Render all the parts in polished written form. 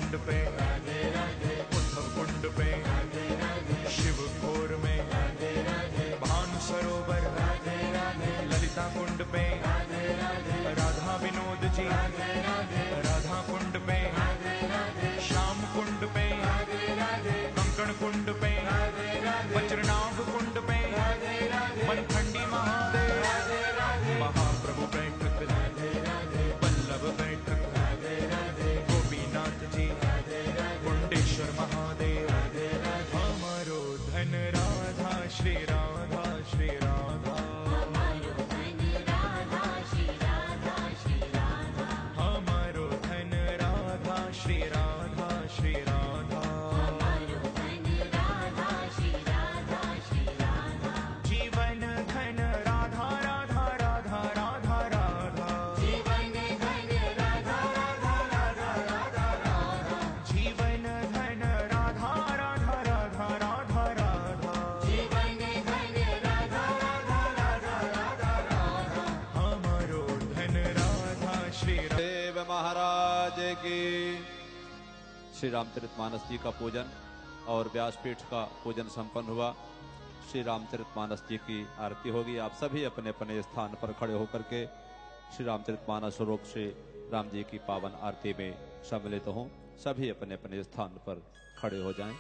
कुंड पे, उद्धव कुंड पे, शिव खोर में, भानु सरोवर, ललिता कुंड पे, राधा विनोद जी, राधा कुंड पे, श्याम कुंड पे, कंकण कुंड पे, वज्रनाभ कुंड पे, मनखंडी महादेव, महाप्रभु बैठक, वल्लभ बैठक, गोपीनाथ जी, कुंडेश्वर महादेव, हमारो धन राधा श्री राधा श्री राधा, हमारो धन राधा श्री राधा श्री राधा, हमारो धन राधा श्री राधा श्री राधा, हमारो धन राधा श्री राधा श्री राधा, जीवन धन राधा राधा राधा राधा राधा, जीवन धन राधा राधा राधा राधा राधा, जीवन धन राधा राधा राधा राधा राधा, जीवन धन राधा राधा राधा राधा राधा, हमारो धन राधा श्री देव महाराज की। श्री रामचरितमानस जी का पूजन और व्यासपीठ का पूजन संपन्न हुआ। श्री रामचरितमानस जी की आरती होगी। आप सभी अपने अपने स्थान पर खड़े होकर के श्री रामचरितमानस स्वरूप श्री राम जी की पावन आरती में सम्मिलित हों। सभी अपने अपने स्थान पर खड़े हो जाएं।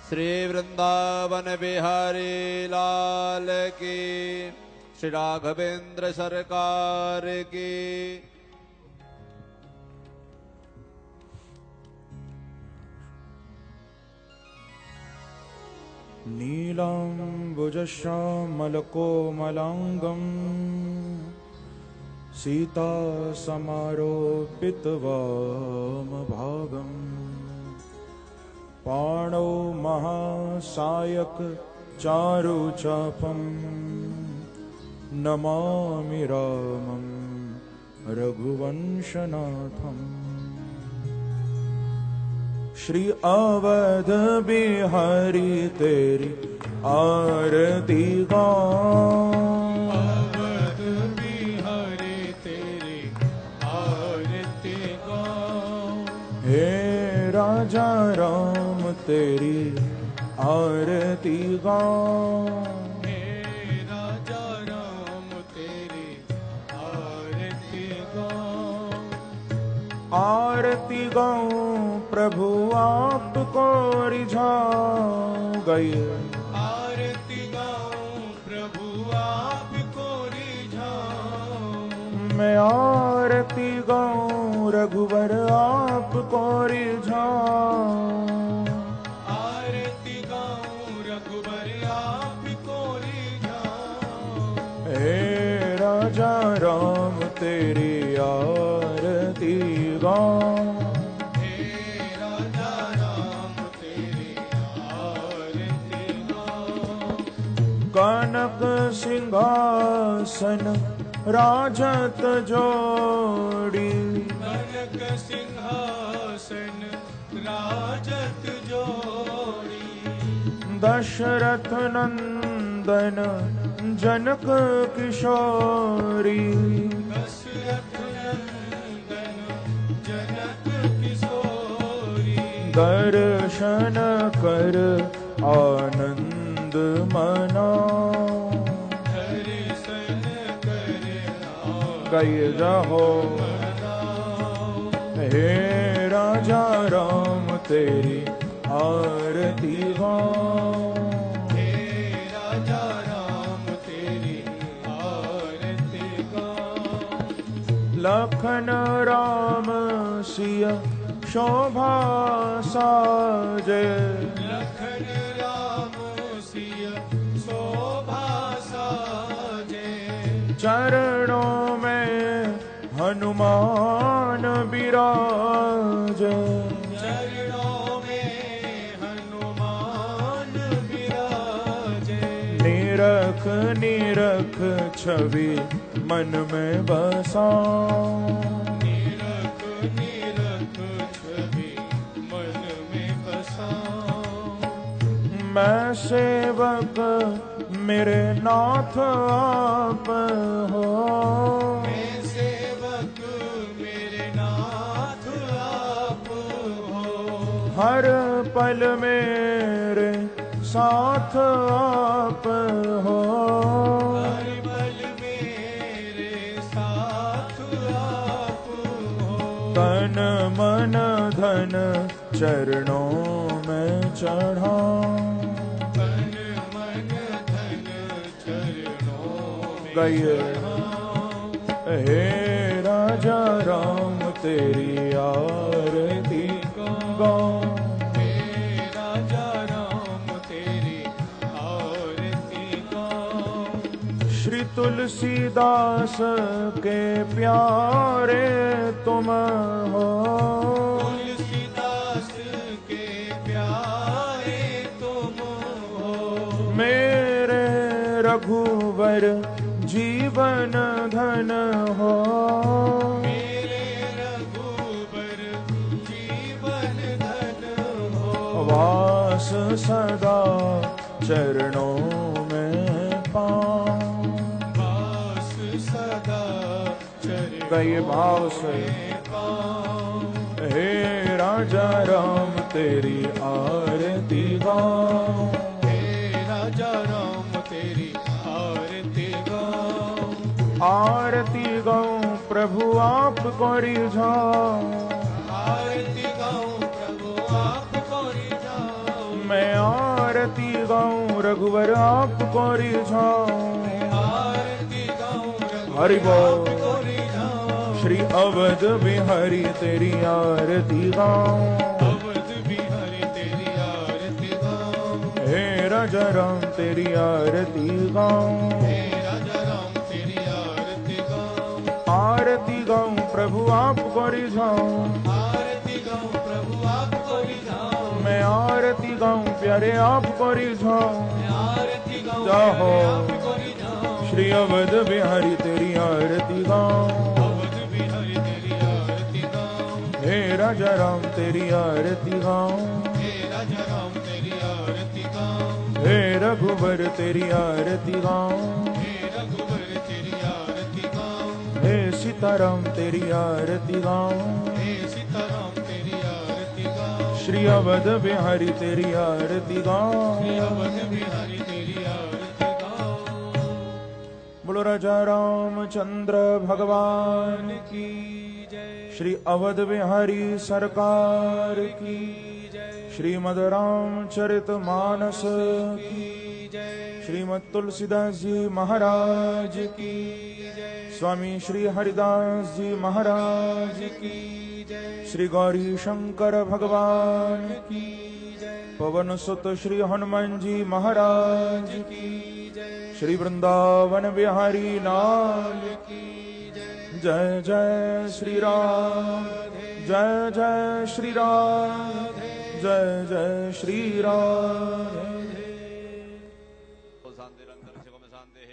श्री वृंदावन बिहारी लाल की, श्री राघवेंद्र सरकार की। नीलाम्बुजश्यामलकोमलाङ्गं सीतासमारोपितवामभागं, पाणौ महासायक चारुचापं, नमामि रामं रघुवंशनाथम्। श्री अवध बिहारी तेरी आरती गाऊं, अवध बिहारी तेरी आरती गाऊं, हे राजा राम तेरी आरती गाऊं, हे राजा राम तेरी आरती गाऊं, आरती गाऊं प्रभु आपको रिझाऊं गई, आरती गाऊं प्रभु आपको रिझाऊं, मैं आरती गाऊं रघुवर आपको रिझाऊं, आरती गाऊं रघुबर आपको रिझाऊं, हे राजा राम तेरी आरती गाऊं, कनक सिंहासन राजत जोड़ी, कनक सिंहासन राजत जोड़ी, दशरथ नंदन जनक किशोरी, दशरथ नंदन जनक किशोरी, दर्शन कर आनंद मनाओ, दर्शन कर गई रहो, हे राजा राम तेरी आरती गाऊं, हे राजा राम तेरी आरती गाऊं, लखन राम सिया शोभा साजे, लखन राम सिया शोभा साजे, चरणों में हनुमान विराजे, चरणों में हनुमान विराजे, निरख निरख छवि मन में बसाऊं, निरख निरख छवि मन में बसाऊं, मैं सेवक मेरे नाथ आप हो, मैं सेवक मेरे नाथ आप हो, हर पल मेरे साथ आप हो, हर पल मेरे साथ आप हो। तन मन धन चरणों में चढ़ाऊं, तन मन धन चरणों में गाइए। चढ़ाऊं। हे राजा राम तेरी आरती गाऊं, हे राजा राम तेरी आरती गाऊं। श्री तुलसीदास के प्यारे तुम हो, तुलसीदास के प्यारे तुम हो। मेरे रघुवर जीवन धन हो, मेरे रघुबर जीवन धन हो। वास सदा चरणों में पाऊं, वास सदा चरणों गए भाव से। में पाऊं। हे राजा राम तेरी आरती गाऊं, हे राजा राम तेरी आरती गाऊं। आरती गाऊं प्रभु आपको रिझाऊं, आरती गाऊं प्रभु आपको रिझाऊं। मैं आरती गाऊं रघुवर आपको रिझाऊं। आरती गाऊं रघुवर हरि बोल। आपको रिझाऊं। श्री अवध बिहारी तेरी आरती गाऊं, अवध बिहारी तेरी आरती गाऊं। हे राजा राम तेरी आरती गाऊं, हे राजा राम तेरी आरती गाऊं। आरती गाऊं प्रभु आपको रिझाऊं, आरती गाऊं प्रभु आपको रिझाऊं। मैं आरती गाऊं प्यारे आपको रिझाऊं। आरती गाऊं जाहो। प्यारे आपको रिझाऊं। श्री अवध बिहारी तेरी आरती गाऊं, अवध बिहारी तेरी आरती गाऊं। हे राजा राम तेरी आरती गाऊं, हे राजा राम तेरी आरती गाऊं। हे रघुवर तेरी आरती गाऊं, हे रघुवर तेरी आरती गाऊं। हे सीताराम तेरी आरती गाऊं, हे सीताराम तेरी आरती गाऊं। श्री अवध बिहारी तेरी आरती हे गाऊं। अवध बिहारी तेरी आरती गाऊं। बोलो राजा रामचंद्र भगवान की जय। श्री अवध बिहारी सरकार की, जय। श्रीमद रामचरित मानस की जय। श्रीमद तुलसीदास जी महाराज की, जय। स्वामी श्री हरिदास जी महाराज की जय। श्री गौरी शंकर भगवान की जय। पवन सुत श्री हनुमान जी महाराज की जय। श्री वृंदावन बिहारी लाल की जय। जय जय श्री राम, जय जय श्री राम, जय जय श्री राम।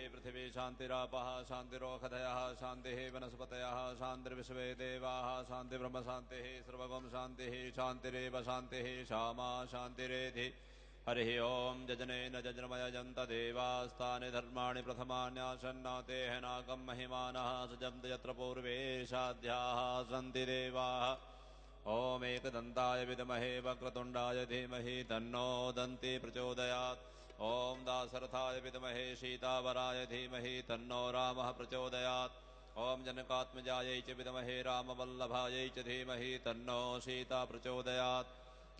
पृथिवी शांतिरापः शांतिरोषधयः शांतिः वनस्पतयः शान्तिर्विश्वे देवाः शान्ति ब्रह्म शान्तिः सर्वगं शान्तिः शान्तिरेव शान्तिः श्यामा शान्तिरेधि। हरिः ओम जजनेन जजनमयजन्त देवास्तानि धर्माणि प्रथमान्यासन्नातेः नागं महिमानः सजन्त यत्र पूर्वे साध्याः सन्ति देवाः। ओम एकदन्ताय विद्महे वक्रतुण्डाय धीमहि तन्नो दन्ति प्रचोदयात्। ओम दासरथाय विद्महे सीतावराय धीमहि तन्नो रामः प्रचोदयात्। ओम जनकात्मजायै च विद्महे रामवल्लभायै च धीमहि तन्नो सीता प्रचोदयात्।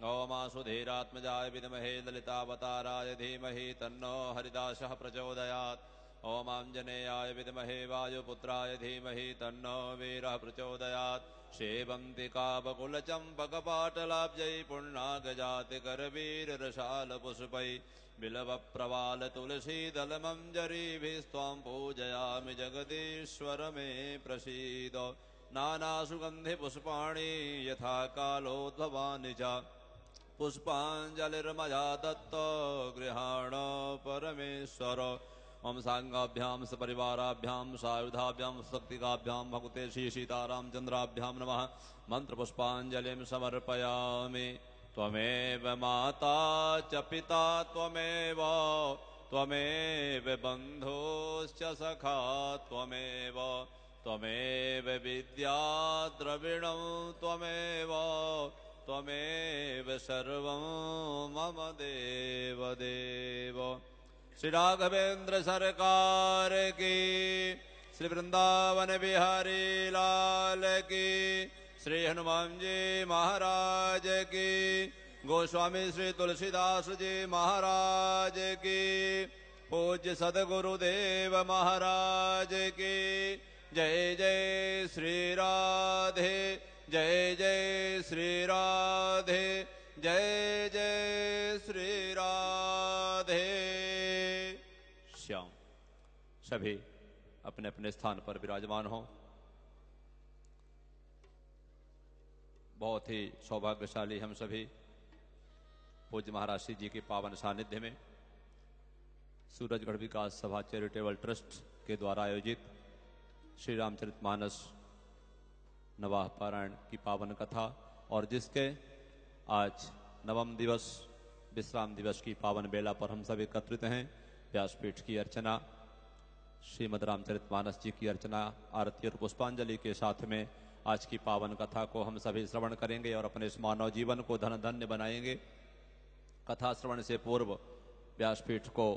ओम आसुधीरात्मजाय विद्महे ललितावताराय धीमहि तन्नो हरिदासः प्रचोदयात्। ओम आञ्जनेयाय विद्महे वायुपुत्राय धीमहि तन्नो वीरः प्रचोदयात्। सेवन्तिकाबकुलचम्पकपाटलाब्जै पुण्णागजातिकरवीररसालपुष्पै बिलवप्रवाल तुलसीदलमञ्जरीभिस्त्वां पूजयामि जगदीश्वर मे प्रसीद। नानासुगन्धिपुष्पाणि यथा कालोद्भवानि च पुष्पाञ्जलिर्मया दत्तो गृहाण परमेश्वर। ओम सांगाभ्याम सपरिवाराभ्यां सायुधाभ्यां शक्तिकाभ्यां भगवते श्री सीतारामचंद्राभ्यां नमः। मंत्रपुष्पाञ्जलिं समर्पयामि। त्वमेव माता च पिता त्वमेव त्वमेव बन्धुश्च सखा त्वमेव त्वमेव विद्या द्रविणं त्वमेव त्वमेव सर्वं मम देव देव। श्री राघवेंद्र सरकार की, श्री वृंदावन बिहारी लाल की, श्री हनुमान जी महाराज की, गोस्वामी श्री तुलसीदास जी महाराज की, पूज्य सदगुरुदेव महाराज की। जय जय श्री राधे, जय जय श्री राधे, जय जय श्री राधे श्याम। सभी अपने अपने स्थान पर विराजमान हो। बहुत ही सौभाग्यशाली हम सभी पूज्य महाराज श्री जी के पावन सानिध्य में सूरजगढ़ विकास सभा चैरिटेबल ट्रस्ट के द्वारा आयोजित श्री रामचरितमानस नवाह पारायण की पावन कथा और जिसके आज नवम दिवस विश्राम दिवस की पावन बेला पर हम सब एकत्रित हैं। व्यासपीठ की अर्चना, श्रीमद रामचरितमानस जी की अर्चना, आरती और पुष्पांजलि के साथ में आज की पावन कथा को हम सभी श्रवण करेंगे और अपने इस मानव जीवन को धन धन्य बनाएंगे। कथा श्रवण से पूर्व व्यासपीठ को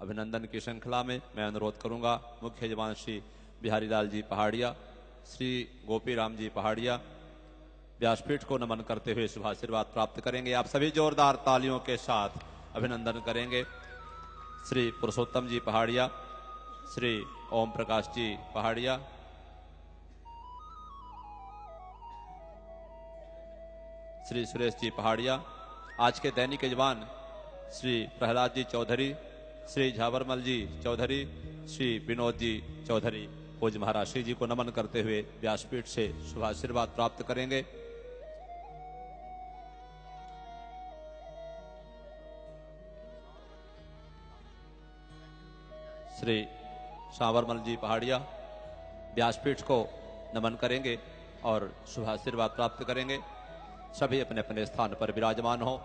अभिनंदन की श्रृंखला में मैं अनुरोध करूंगा मुख्य यजमान श्री बिहारी लाल जी पहाड़िया, श्री गोपी राम जी पहाड़िया व्यासपीठ को नमन करते हुए शुभाशीर्वाद प्राप्त करेंगे। आप सभी जोरदार तालियों के साथ अभिनंदन करेंगे। श्री पुरुषोत्तम जी पहाड़िया, श्री ओम प्रकाश जी पहाड़िया, श्री सुरेश जी पहाड़िया, आज के दैनिक यजमान श्री प्रहलाद जी चौधरी, श्री झाबरमल जी चौधरी, श्री विनोद जी चौधरी पूज्य महाराज श्री जी को नमन करते हुए व्यासपीठ से शुभाशीर्वाद प्राप्त करेंगे। श्री सांवरमल जी पहाड़िया व्यासपीठ को नमन करेंगे और शुभाशीर्वाद प्राप्त करेंगे। सभी अपने अपने स्थान पर विराजमान हो।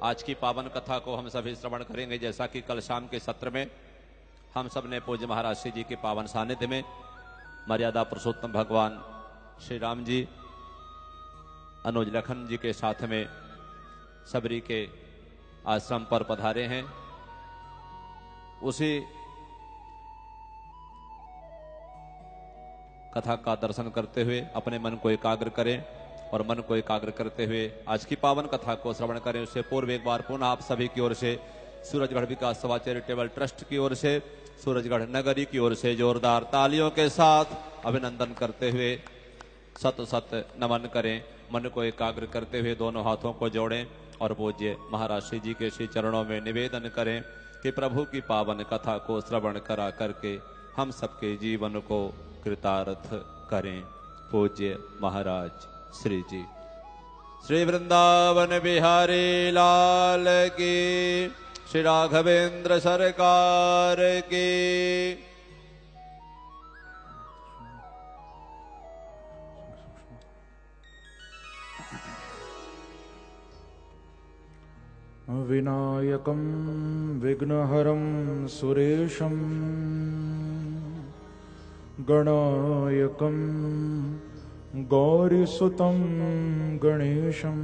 आज की पावन कथा को हम सभी श्रवण करेंगे। जैसा कि कल शाम के सत्र में हम सब ने पूज्य महाराज श्री जी के पावन सानिध्य में मर्यादा पुरुषोत्तम भगवान श्री राम जी अनुज लखन जी के साथ में सबरी के आश्रम पर पधारे हैं। उसी कथा का दर्शन करते हुए अपने मन को एकाग्र करें और मन को एकाग्र करते हुए आज की पावन कथा को श्रवण करें। उससे पूर्व एक बार पुनः आप सभी की ओर से सूरजगढ़ विकास सभा चैरिटेबल ट्रस्ट की ओर से, सूरजगढ़ नगरी की ओर से जोरदार तालियों के साथ अभिनंदन करते हुए सत सत नमन करें। मन को एकाग्र करते हुए दोनों हाथों को जोड़ें और पूज्य महाराज श्री जी के श्री चरणों में निवेदन करें कि प्रभु की पावन कथा को श्रवण करा करके हम सबके जीवन को कृतार्थ करें। पूज्य महाराज श्री जी। श्री वृंदावन बिहारी लाल की, श्री राघवेंद्र सरकार की। विनायकं विघ्नहरं सुरेशं गणायकं गौरीसुतं गणेशं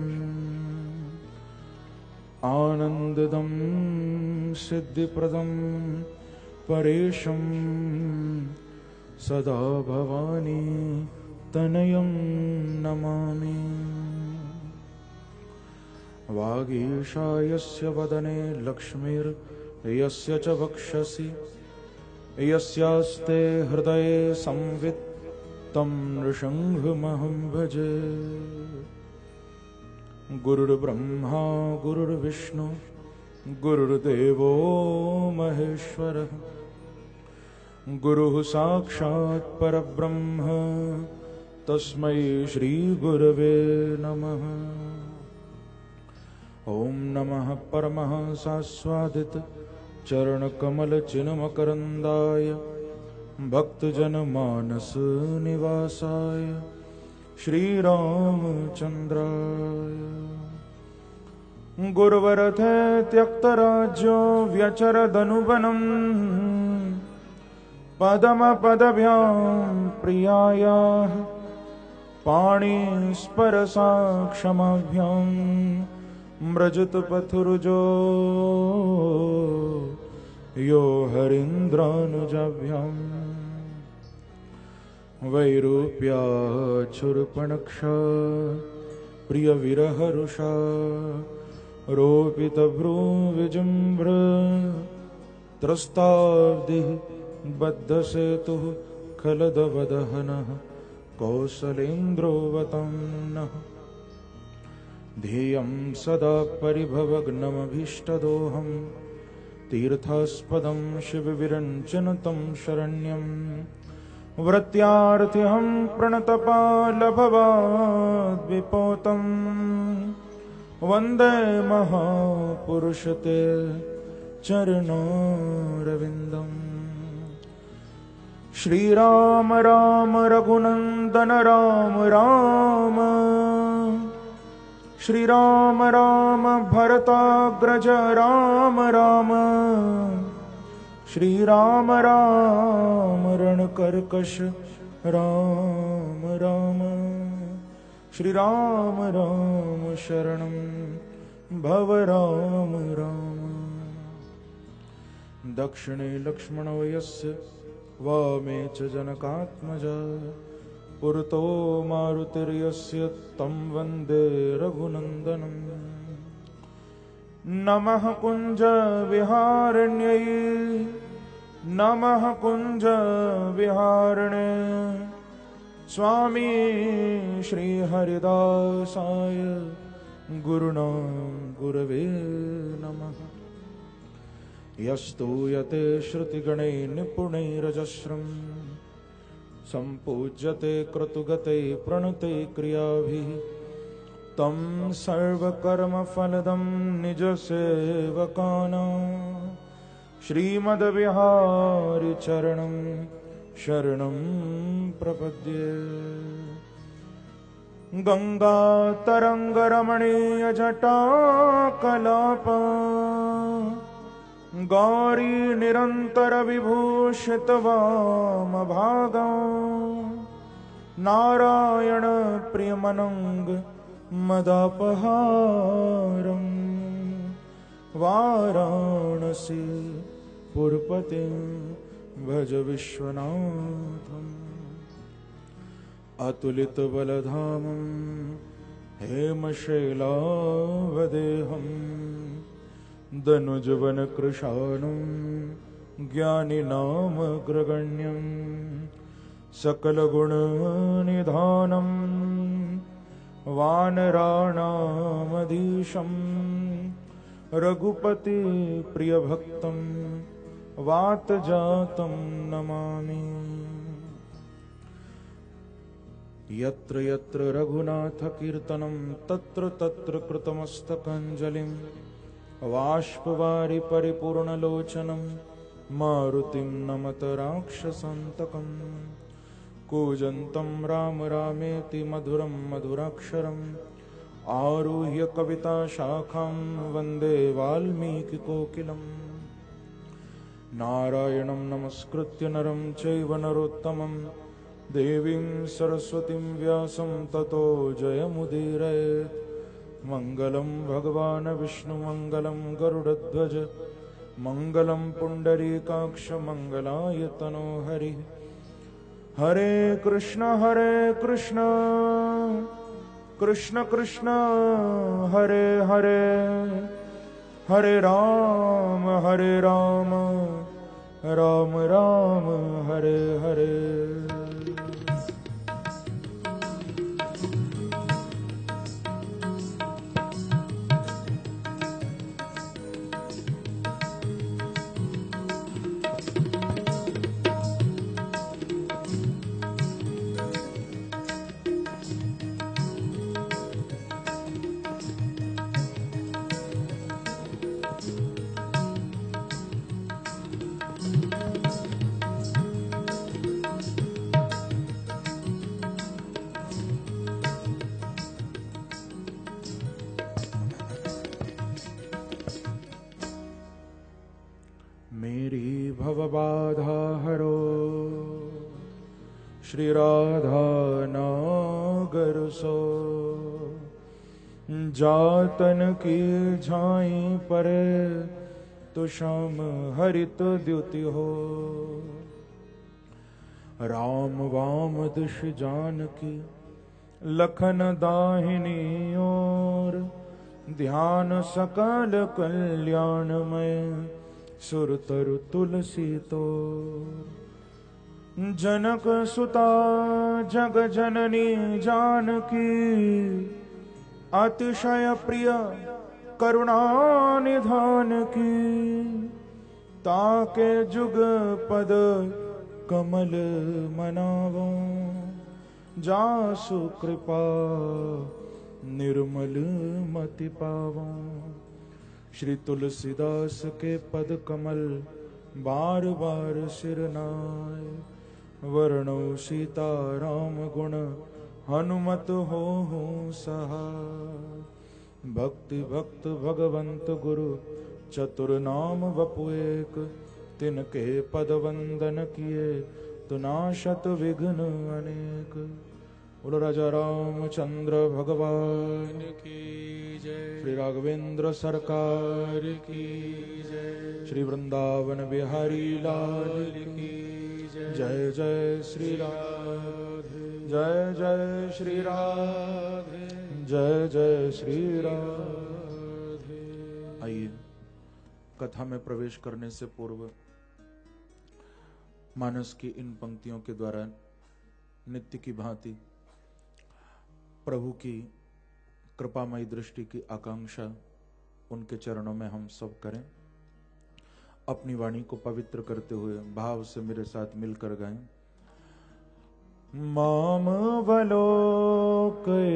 आनन्ददं सिद्धिप्रदं परेशं सदा भवानी तनयं नमामि। वागीशायस्य वदने लक्ष्मीर्यस्य च वक्षसि यस्यास्ते हृदये संवित् तं नृसिंहमहं भजे। गुरुर्ब्रह्मा गुरुर्विष्णु गुरुर्देवो महेश्वरः गुरुः साक्षात् परब्रह्म तस्मै श्री गुरवे नमः। ओम नमः परमहंसास्वादित चरणकमल चिन्मकरन्दाय भक्तजनमानस निवासाय श्रीरामचन्द्राय। गुरुवरथे त्यक्तराज्यो व्यचरदनुवनं पदमपदभ्यां प्रियायाः पाणिस्परसाक्षमाभ्यां मृजतपथुरुजो यो हरीन्द्रानुजाभ्यां वैरूप्याच्छुरपणक्षा प्रियविरहरुषा रोपितभ्रूविजृम्भ त्रस्ताब्धिः बद्धसेतुः खलदवदहनः कौसलेन्द्रोऽवतंनः ध्येयं सदा परिभवग्नमभीष्टदोहं तीर्थास्पदं शिवविरञ्चनुतं शरण्यं वृत्यार्थिहं प्रणतपालभवाद्विपोतं वन्दे महापुरुषते चरणारविन्दम्। श्रीराम राम रघुनंदन राम राम, श्रीराम राम भरताग्रज राम राम, श्रीराम राम रणकर्कश राम राम, श्रीराम राम शरणं भव राम राम। दक्षिणे लक्ष्मणो यस्य वामे च जनकात्मजा पुरतो मारुतिर्यस्य तं वन्दे रघुनन्दनम्। नमः कुञ्जविहारिण्यै नमः कुञ्जविहारिणे स्वामी श्रीहरिदासाय गुरुणां गुरवे नमः। यस्तूयते श्रुतिगणै निपुणैरजस्रं सम्पूज्यते क्रतुगते प्रणते क्रियाभिः तं सर्वकर्मफलदं निजसेवकानां श्रीमद्विहारिचरणं शरणं प्रपद्ये। गंगातरंगरमणीयजटाकलाप गौरी निरंतर विभूषित वामभागा नारायण प्रियमनंग मदापहारं वाराणसी पुरपति भज विश्वनाथम्। अतुलित बलधामं हेमशैलावदेहं दनुजवन कृशाणुं ज्ञानिनामग्रगण्यं सकलगुणनिधानं वानराणामधीशं रघुपति प्रियभक्तं वातजातं नमामि। यत्र यत्र रघुनाथ कीर्तनं तत्र तत्र कृतमस्तकाञ्जलिं बाष्पवारि परिपूर्णलोचनं मारुतिं नमत राक्षसान्तकं। कूजन्तं राम रामेति मधुरं मधुराक्षरम् आरुह्य कविताशाखां वन्दे वाल्मीकिकोकिलम्। नारायणं नमस्कृत्य नरं चैव नरोत्तमं देवीं सरस्वतीं व्यासं ततो जयमुदीरयेत्। मङ्गलं भगवान् विष्णुमङ्गलं गरुडध्वज मङ्गलं पुण्डरीकाक्ष मङ्गलाय तनो हरिः। हरे कृष्ण कृष्ण कृष्ण हरे हरे, हरे राम राम राम हरे हरे। मेरी भवबाधा हरो श्री राधा नागर सो जातन की झाई पर तो श्याम हरित द्युति हो राम वाम दिश जानकी लखन दाहिनी ओर ध्यान सकल कल्याणमय सुर तरु तुलसी तो जनक सुता जग जननी जानकी अतिशय प्रिय करुणा निधान की ताके जुग पद कमल मनावो जासु कृपा निर्मल मति पावो श्री तुलसीदास के पद कमल बार बार सिर नाय वर्णो सीता राम गुण हनुमत हो सहाय भक्ति भक्त भगवंत गुरु चतुर नाम वपु एक तिनके पद वंदन किए तो नाशत विघ्न अनेक बोलो राजा रामचंद्र भगवान की जय श्री राघवेंद्र सरकार की जय श्री वृंदावन बिहारी लाल की जय जय श्री राधे जय जय श्री राधे जय जय श्री राधे। आइए कथा में प्रवेश करने से पूर्व मानस की इन पंक्तियों के द्वारा नित्य की भांति प्रभु की कृपामयी दृष्टि की आकांक्षा उनके चरणों में हम सब करें। अपनी वाणी को पवित्र करते हुए भाव से मेरे साथ मिलकर गाएं। माम वलोकय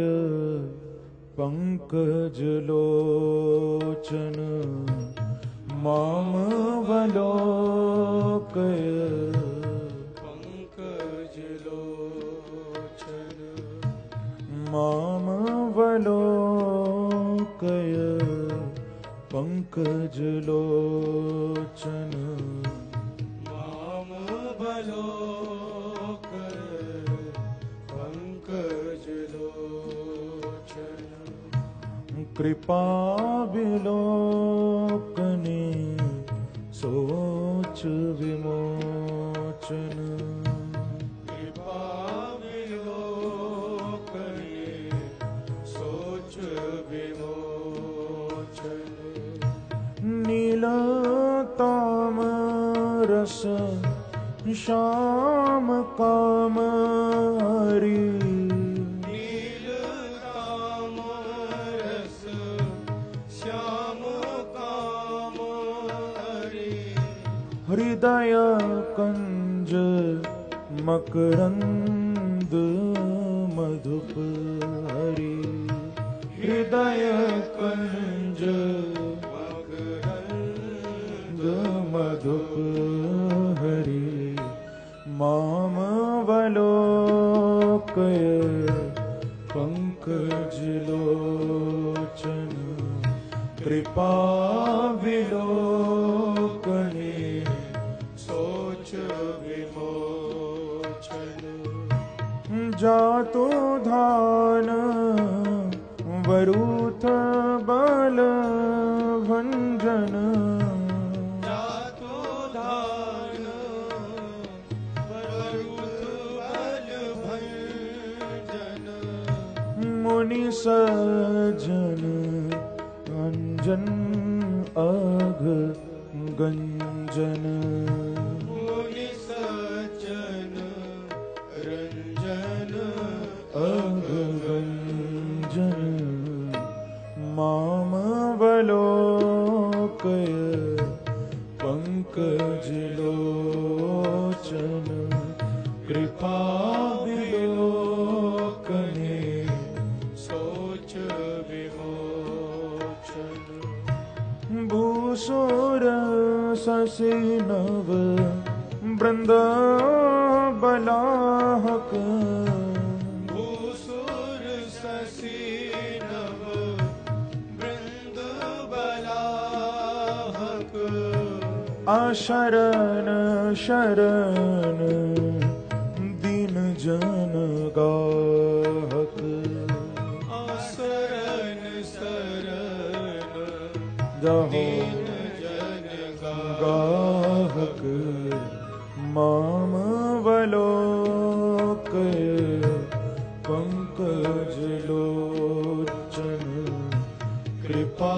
पंकज लोचन माम वलोकय पंकज लोचन माम वलोकय पंकज लोचन माम वलोकय पंकज लोचन कृपा विलोकने सोच विमोचन कृपा विलोकने सोच विमोचन नीलताम रस श्याम काम हरि नीलताम रस श्याम काम हरि हृदय कंज मकरंद मधुप हरि हृदय कंज मधुप हरि माम वलोकय पंकज लोचन कृपा विलोकने सोच विमोचन जातो धान वरूथ बल भंजन मुनि सज्जन अंजन अघ गंजन मुनि सज्जन रंजन अघ गंजन माम वलोकय पंकज लोचन कृपा विलोकने सोच विमोचन भूसुर शशि नव वृंद बलाहक भूसुर शशि नव वृंद बलाहक अशरण शरण दीन जन गाहक शरण शरण जहो जन गाहक मामवलोकय पंकज लोचन कृपा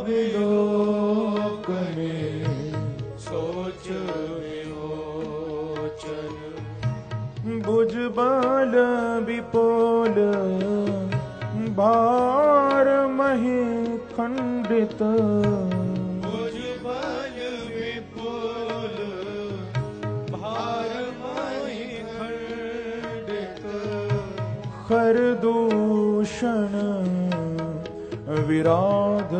विलोकने सोच विमोचन भुज बल विपुल भार महि खंडित भुज बल विपुल भार महि खंडित खर दूषण विराध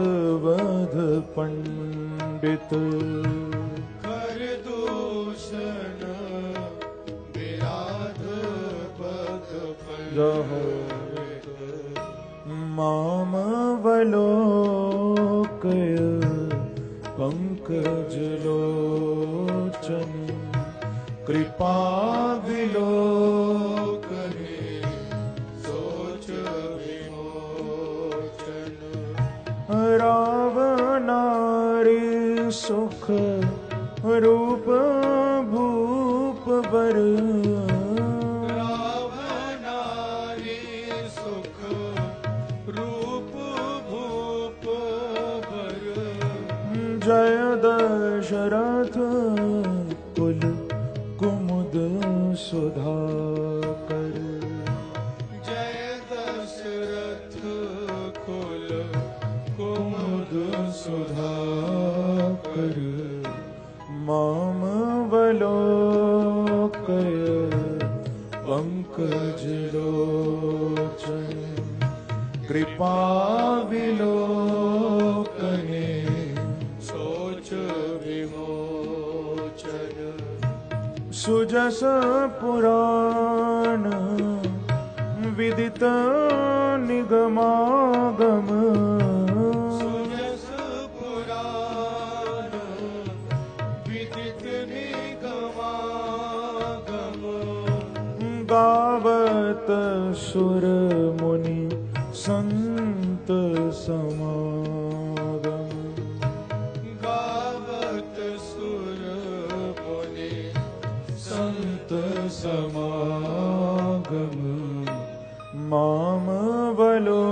वध पंडित कर दूषण विराध पद जहो मामवलोकय पंकज लोचन कृपा विलोकने सोच विमोचन रावणारी सुख रूप भूप बर रावणारी सुख रूप भूप भर जय दशरथ कुल कुमुद सुधाकर जय दशरथ कुल कुमुद सुधाकर मामवलोकय पंकज लोचन कृपा विलोकने सोच विमोचन सुजस पुराण विदित निगमागम सुजस पुराण विदित निगमागम गावत सुर मुनि संत समागम गावत सुर मुनि संत समागम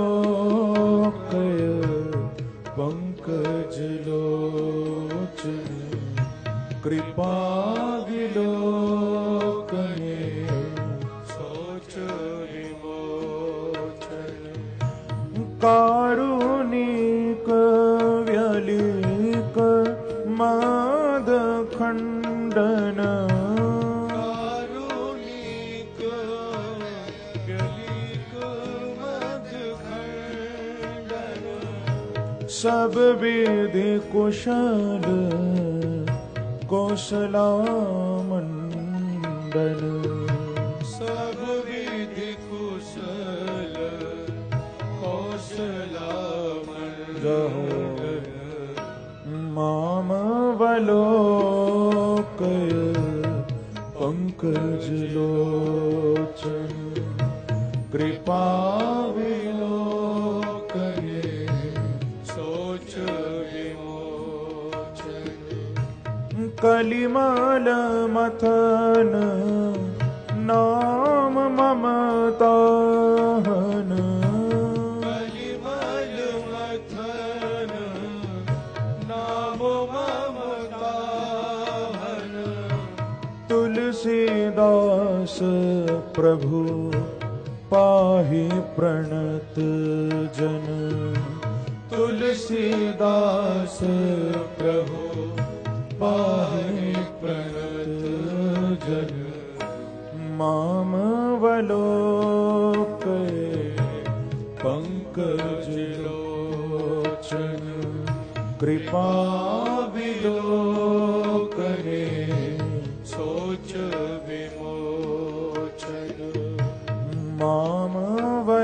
मामवलोकय पंकज लोचन कृपा विलोकने सोच विमोचन कारुणिक व्यलिक माद खंडन कारुणिक व्यलिक मद खंडन सब विधि कुशल कौशलामंडन सब विधि कुशल कौशलामंडन मामवलोकय पंकज लोचन कृपा विलोकने सोच विमोचन कलिमल मथन नाम ममताहन कलिमल मथन नाम ममताहन तुलसीदास प्रभु पाहि प्रणत जन तुलसीदास प्रभु पाहि प्रणत जन मामवलोकय पंकज लोचन कृपा विलोकने सोच विमोचन मामवलोकय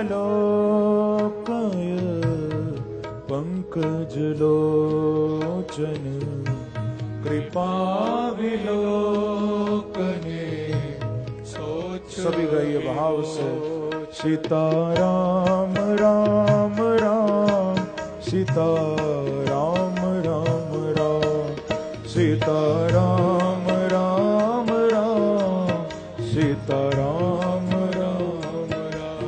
पंकज लोचन कृपा विलोकने सोच सभी गाइए भाव से। सीता राम राम राम सीता राम राम राम सीता राम राम राम सीता राम राम राम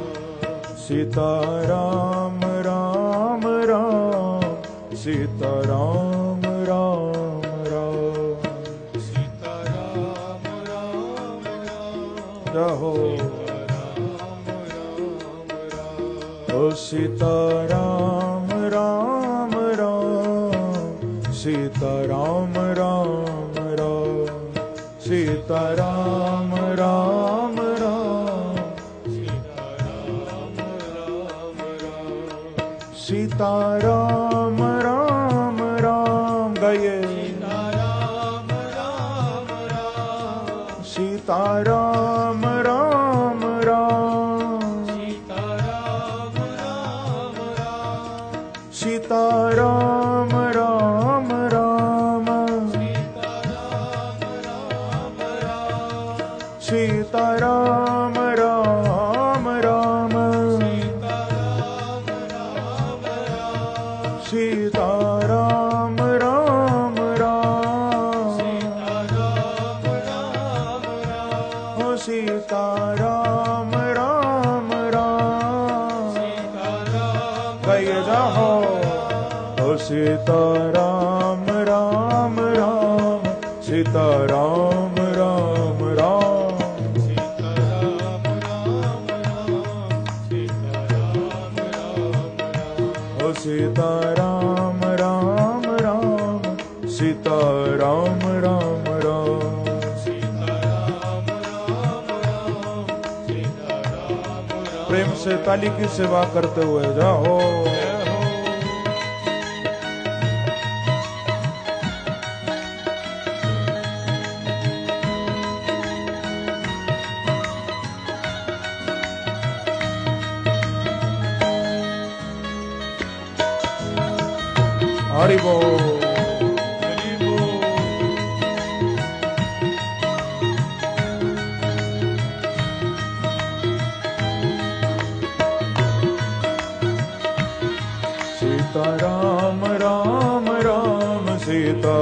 सीता राम राम राम सीता राम राम राम सीता राम राम राम रहो ओ सीता राम राम राम सीता राम राम राम सीता राम राम राम सीता राम राम राम गाइए सीता राम राम राम सीता राम राम राम सीता राम राम राम सीता राम राम राम ओ सीता राम राम राम गाइए जाओ ओ सीता राम राम राम सीता राम राम राम ओ सीता राम राम राम सीता राम राम राम प्रेम से ताली की सेवा करते हुए जाओ। हरि बोल सीता राम राम राम सीता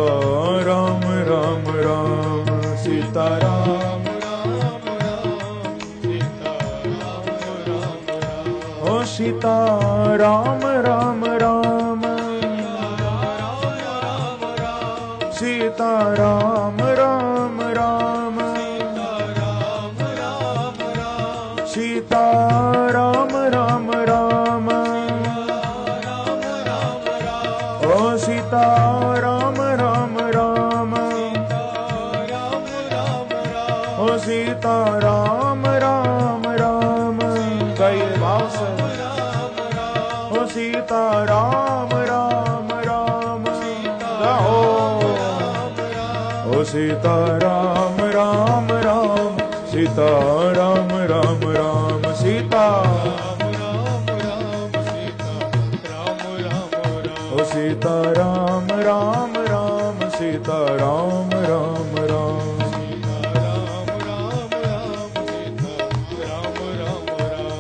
राम राम राम सीता राम राम राम सीता राम राम राम ओ सीता राम राम राम सीता राम राम राम सीता राम राम राम ओ सीता राम राम राम ओ सीता राम राम राम गाइए भाव से ओ सीता राम राम राम जाओ ओ सीता राम राम राम सीता राम राम राम सीता ओ सीता राम राम राम सीता राम राम राम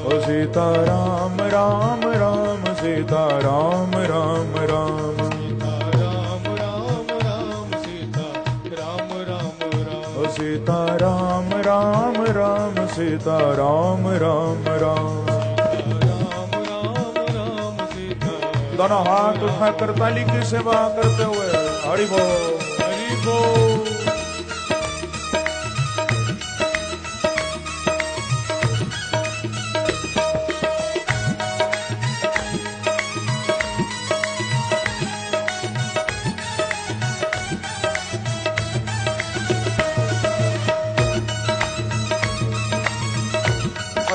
ओ सीता राम राम राम सीता राम राम राम सीता राम राम राम सीता राम राम राम दोनों हाथ उठाकर ताली की सेवा करते हुए हरि बोल हरि बोल।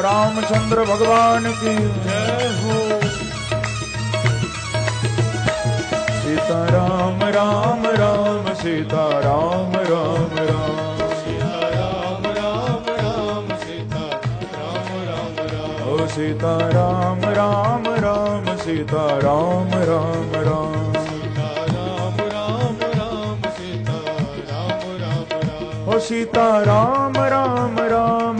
रामचंद्र भगवान की जय हो। सीता राम राम राम सीता राम राम राम सीता राम राम राम सीता राम राम राम ओ सीता राम राम राम सीता राम राम राम सीता राम राम राम सीता राम राम राम ओ सीता राम राम राम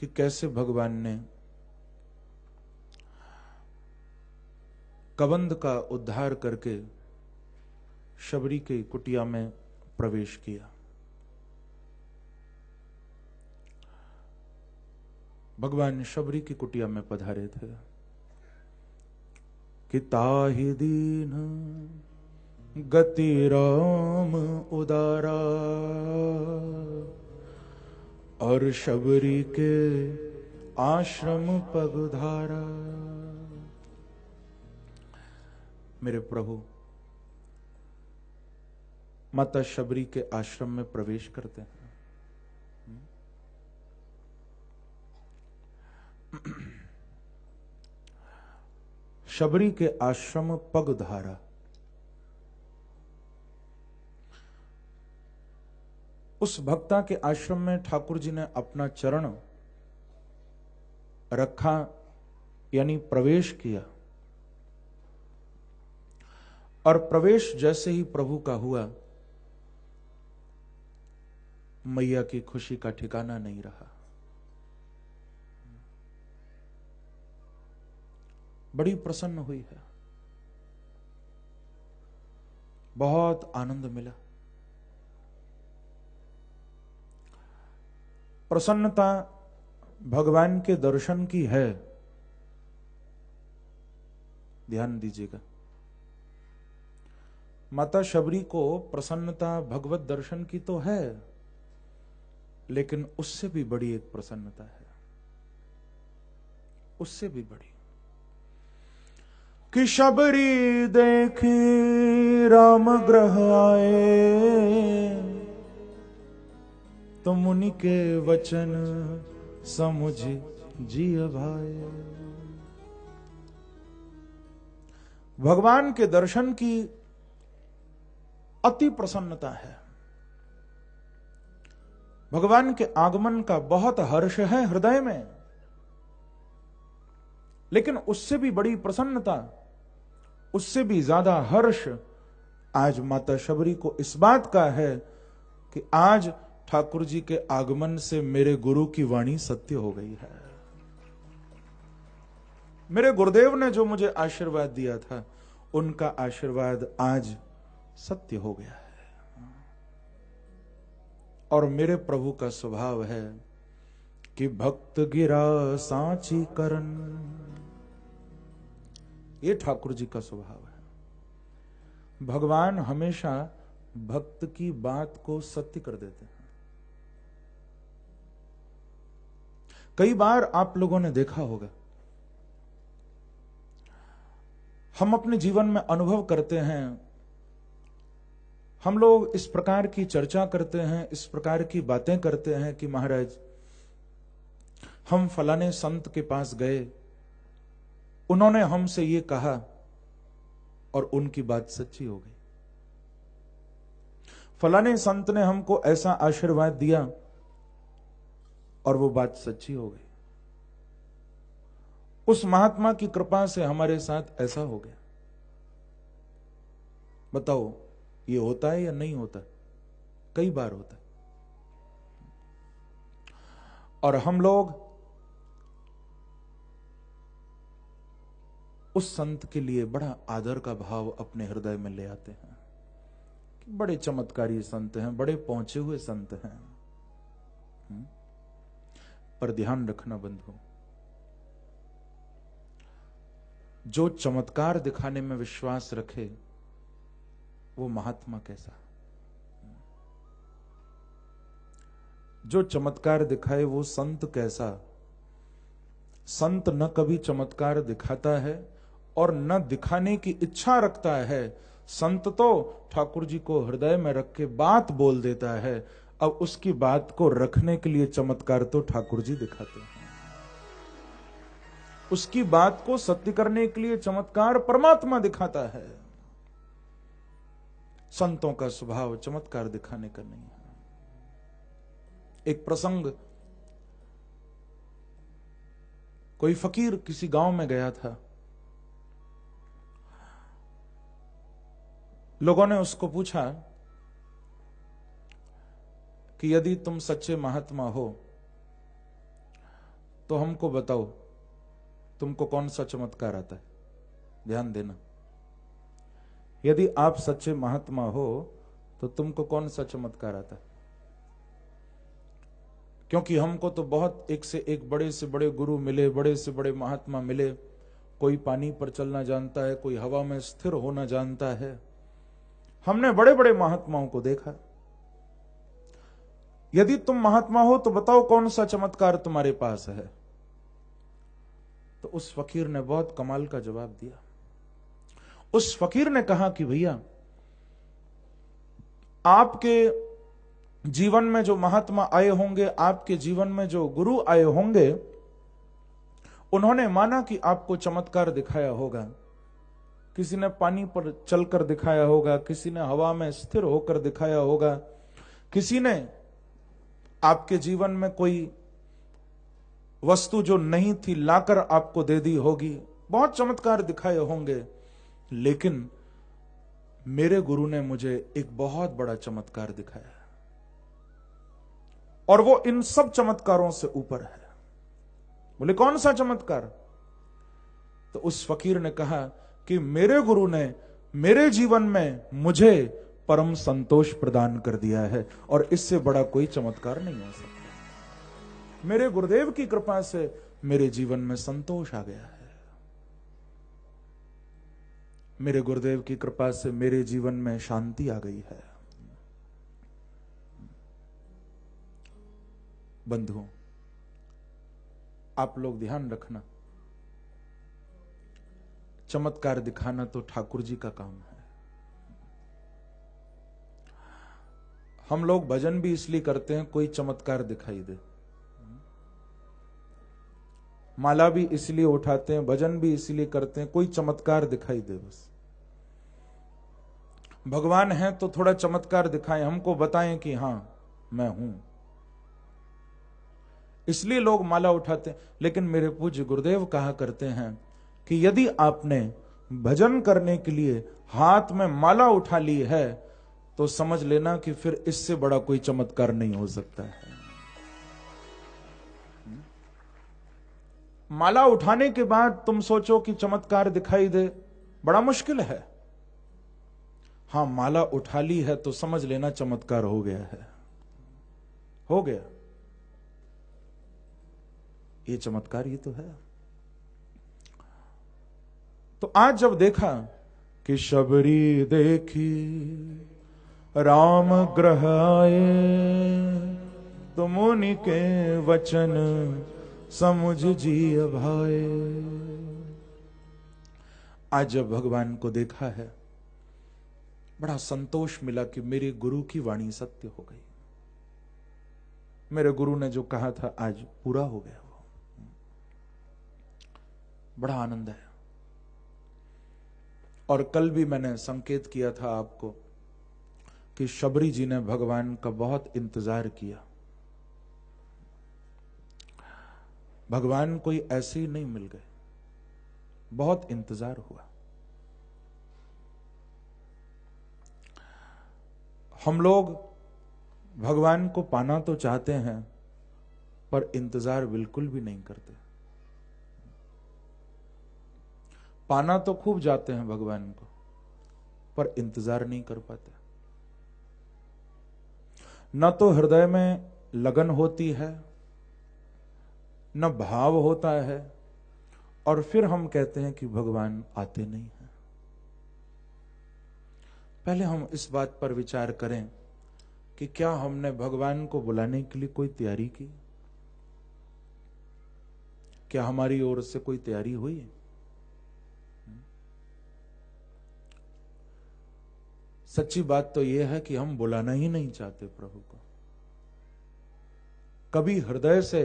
कि कैसे भगवान ने कबंध का उद्धार करके शबरी की कुटिया में प्रवेश किया। भगवान शबरी की कुटिया में पधारे थे कि ताहि दीन गति राम उदारा और शबरी के आश्रम पगधारा। मेरे प्रभु माता शबरी के आश्रम में प्रवेश करते हैं। शबरी के आश्रम पगधारा, उस भक्ता के आश्रम में ठाकुर जी ने अपना चरण रखा, यानी प्रवेश किया। और प्रवेश जैसे ही प्रभु का हुआ, मैया की खुशी का ठिकाना नहीं रहा। बड़ी प्रसन्न हुई है, बहुत आनंद मिला। प्रसन्नता भगवान के दर्शन की है, ध्यान दीजिएगा। माता शबरी को प्रसन्नता भगवत दर्शन की तो है, लेकिन उससे भी बड़ी एक प्रसन्नता है, उससे भी बड़ी, कि शबरी देखी राम ग्रह आए, तो मुनि के वचन समुझ जिय भाए। भगवान के दर्शन की अति प्रसन्नता है, भगवान के आगमन का बहुत हर्ष है हृदय में, लेकिन उससे भी बड़ी प्रसन्नता, उससे भी ज्यादा हर्ष आज माता शबरी को इस बात का है कि आज ठाकुर जी के आगमन से मेरे गुरु की वाणी सत्य हो गई है। मेरे गुरुदेव ने जो मुझे आशीर्वाद दिया था, उनका आशीर्वाद आज सत्य हो गया है। और मेरे प्रभु का स्वभाव है कि भक्त गिरा सांची करन, ये ठाकुर जी का स्वभाव है। भगवान हमेशा भक्त की बात को सत्य कर देते हैं। कई बार आप लोगों ने देखा होगा, हम अपने जीवन में अनुभव करते हैं, हम लोग इस प्रकार की चर्चा करते हैं, इस प्रकार की बातें करते हैं कि महाराज हम फलाने संत के पास गए, उन्होंने हमसे ये कहा और उनकी बात सच्ची हो गई। फलाने संत ने हमको ऐसा आशीर्वाद दिया और वो बात सच्ची हो गई। उस महात्मा की कृपा से हमारे साथ ऐसा हो गया। बताओ ये होता है या नहीं होता? कई बार होता है। और हम लोग उस संत के लिए बड़ा आदर का भाव अपने हृदय में ले आते हैं कि बड़े चमत्कारी संत हैं, बड़े पहुंचे हुए संत हैं। पर ध्यान रखना बंधु, जो चमत्कार दिखाने में विश्वास रखे वो महात्मा कैसा, जो चमत्कार दिखाए वो संत कैसा। संत न कभी चमत्कार दिखाता है और न दिखाने की इच्छा रखता है। संत तो ठाकुर जी को हृदय में रख के बात बोल देता है। अब उसकी बात को रखने के लिए चमत्कार तो ठाकुर जी दिखाते हैं, उसकी बात को सत्य करने के लिए चमत्कार परमात्मा दिखाता है। संतों का स्वभाव चमत्कार दिखाने का नहीं है। एक प्रसंग, कोई फकीर किसी गांव में गया था। लोगों ने उसको पूछा कि यदि तुम सच्चे महात्मा हो तो हमको बताओ तुमको कौन सा चमत्कार आता है? ध्यान देना, यदि आप सच्चे महात्मा हो तो तुमको कौन सा चमत्कार आता है? क्योंकि हमको तो बहुत एक से एक बड़े से बड़े गुरु मिले, बड़े से बड़े महात्मा मिले। कोई पानी पर चलना जानता है, कोई हवा में स्थिर होना जानता है। हमने बड़े बड़े महात्माओं को देखा। यदि तुम महात्मा हो तो बताओ कौन सा चमत्कार तुम्हारे पास है? तो उस फकीर ने बहुत कमाल का जवाब दिया। उस फकीर ने कहा कि भैया, आपके जीवन में जो महात्मा आए होंगे, आपके जीवन में जो गुरु आए होंगे, उन्होंने माना कि आपको चमत्कार दिखाया होगा। किसी ने पानी पर चलकर दिखाया होगा, किसी ने हवा में स्थिर होकर दिखाया होगा, किसी ने आपके जीवन में कोई वस्तु जो नहीं थी लाकर आपको दे दी होगी। बहुत चमत्कार दिखाए होंगे, लेकिन मेरे गुरु ने मुझे एक बहुत बड़ा चमत्कार दिखाया और वो इन सब चमत्कारों से ऊपर है। बोले कौन सा चमत्कार? तो उस फकीर ने कहा कि मेरे गुरु ने मेरे जीवन में मुझे परम संतोष प्रदान कर दिया है और इससे बड़ा कोई चमत्कार नहीं हो सकता। मेरे गुरुदेव की कृपा से मेरे जीवन में संतोष आ गया है। मेरे गुरुदेव की कृपा से मेरे जीवन में शांति आ गई है। बंधुओं, आप लोग ध्यान रखना, चमत्कार दिखाना तो ठाकुर जी का काम है। हम लोग भजन भी इसलिए करते हैं कोई चमत्कार दिखाई दे, माला भी इसलिए उठाते हैं, भजन भी इसलिए करते हैं कोई चमत्कार दिखाई दे। बस भगवान है तो थोड़ा चमत्कार दिखाएं, हमको बताएं कि हां मैं हूं, इसलिए लोग माला उठाते हैं। लेकिन मेरे पूज्य गुरुदेव कहा करते हैं कि यदि आपने भजन करने के लिए हाथ में माला उठा ली है तो समझ लेना कि फिर इससे बड़ा कोई चमत्कार नहीं हो सकता है। माला उठाने के बाद तुम सोचो कि चमत्कार दिखाई दे, बड़ा मुश्किल है। हां, माला उठा ली है तो समझ लेना चमत्कार हो गया है, हो गया। ये चमत्कार ही तो है। तो आज जब देखा कि शबरी देखी राम ग्रह आए, तो मुनि के वचन समुझ जी भाए। आज जब भगवान को देखा है, बड़ा संतोष मिला कि मेरे गुरु की वाणी सत्य हो गई। मेरे गुरु ने जो कहा था आज पूरा हो गया। वो बड़ा आनंद है। और कल भी मैंने संकेत किया था आपको कि शबरी जी ने भगवान का बहुत इंतजार किया। भगवान कोई ऐसे ही नहीं मिल गए, बहुत इंतजार हुआ। हम लोग भगवान को पाना तो चाहते हैं पर इंतजार बिल्कुल भी नहीं करते। पाना तो खूब जाते हैं भगवान को, पर इंतजार नहीं कर पाते। न तो हृदय में लगन होती है, न भाव होता है, और फिर हम कहते हैं कि भगवान आते नहीं हैं। पहले हम इस बात पर विचार करें कि क्या हमने भगवान को बुलाने के लिए कोई तैयारी की? क्या हमारी ओर से कोई तैयारी हुई? सच्ची बात तो यह है कि हम बुलाना ही नहीं चाहते प्रभु को। कभी हृदय से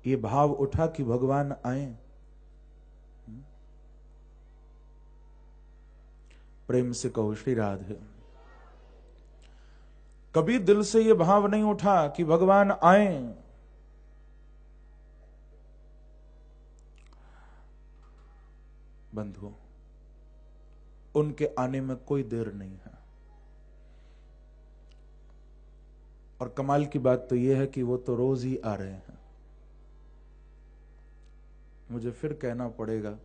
ये भाव उठा कि भगवान आए? प्रेम से कहो श्री राधे। कभी दिल से ये भाव नहीं उठा कि भगवान आए? बंधुओं, उनके आने में कोई देर नहीं है। और कमाल की बात तो यह है कि वो तो रोज ही आ रहे हैं। मुझे फिर कहना पड़ेगा,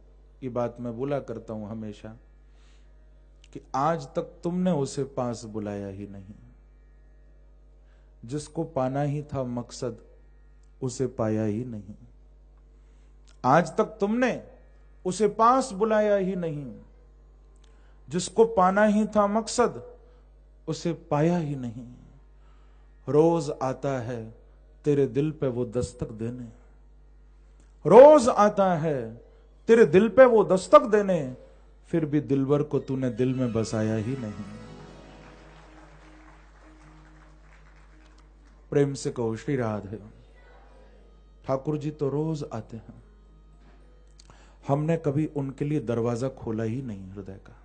ये बात मैं बोला करता हूं हमेशा, कि आज तक तुमने उसे पास बुलाया ही नहीं। जिसको पाना ही था मकसद, उसे पाया ही नहीं। आज तक तुमने उसे पास बुलाया ही नहीं। जिसको पाना ही था मकसद, उसे पाया ही नहीं। रोज आता है तेरे दिल पे वो दस्तक देने, रोज आता है तेरे दिल पे वो दस्तक देने, फिर भी दिलवर को तूने दिल में बसाया ही नहीं। प्रेम से कहो श्री राधे। ठाकुर जी तो रोज आते हैं, हमने कभी उनके लिए दरवाजा खोला ही नहीं हृदय का।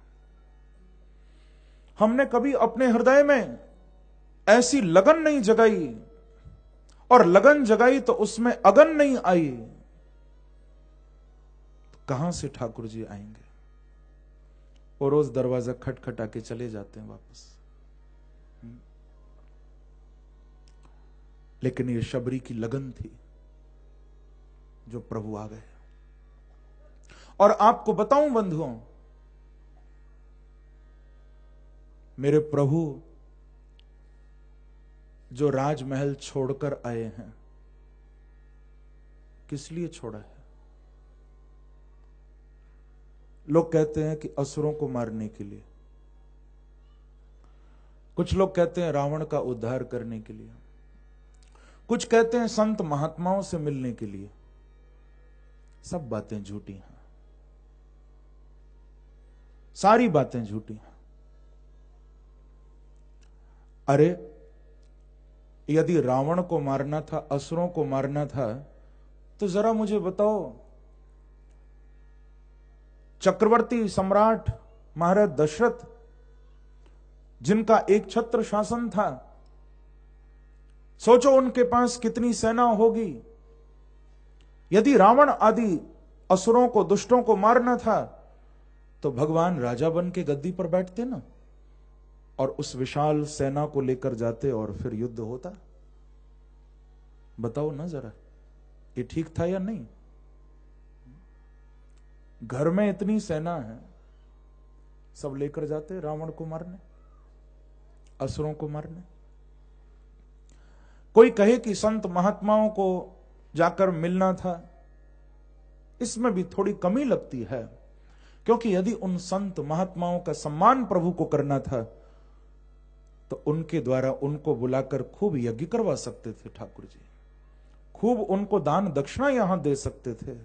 हमने कभी अपने हृदय में ऐसी लगन नहीं जगाई, और लगन जगाई तो उसमें अगन नहीं आई, तो कहां से ठाकुर जी आएंगे? वो रोज दरवाजा खटखटा के चले जाते हैं वापस। लेकिन ये शबरी की लगन थी जो प्रभु आ गए। और आपको बताऊं बंधुओं, मेरे प्रभु जो राजमहल छोड़कर आए हैं, किस लिए छोड़ा है? लोग कहते हैं कि असुरों को मारने के लिए, कुछ लोग कहते हैं रावण का उद्धार करने के लिए, कुछ कहते हैं संत महात्माओं से मिलने के लिए। सब बातें झूठी हैं, सारी बातें झूठी हैं। अरे यदि रावण को मारना था, असुरों को मारना था, तो जरा मुझे बताओ, चक्रवर्ती सम्राट महाराज दशरथ, जिनका एक छत्र शासन था, सोचो उनके पास कितनी सेना होगी। यदि रावण आदि असुरों को, दुष्टों को मारना था, तो भगवान राजा बन के गद्दी पर बैठते ना, और उस विशाल सेना को लेकर जाते और फिर युद्ध होता। बताओ ना जरा, ये ठीक था या नहीं? घर में इतनी सेना है, सब लेकर जाते रावण को मारने, असुरों को मारने। कोई कहे कि संत महात्माओं को जाकर मिलना था, इसमें भी थोड़ी कमी लगती है, क्योंकि यदि उन संत महात्माओं का सम्मान प्रभु को करना था, तो उनके द्वारा उनको बुलाकर खूब यज्ञ करवा सकते थे ठाकुर जी, खूब उनको दान दक्षिणा यहां दे सकते थे,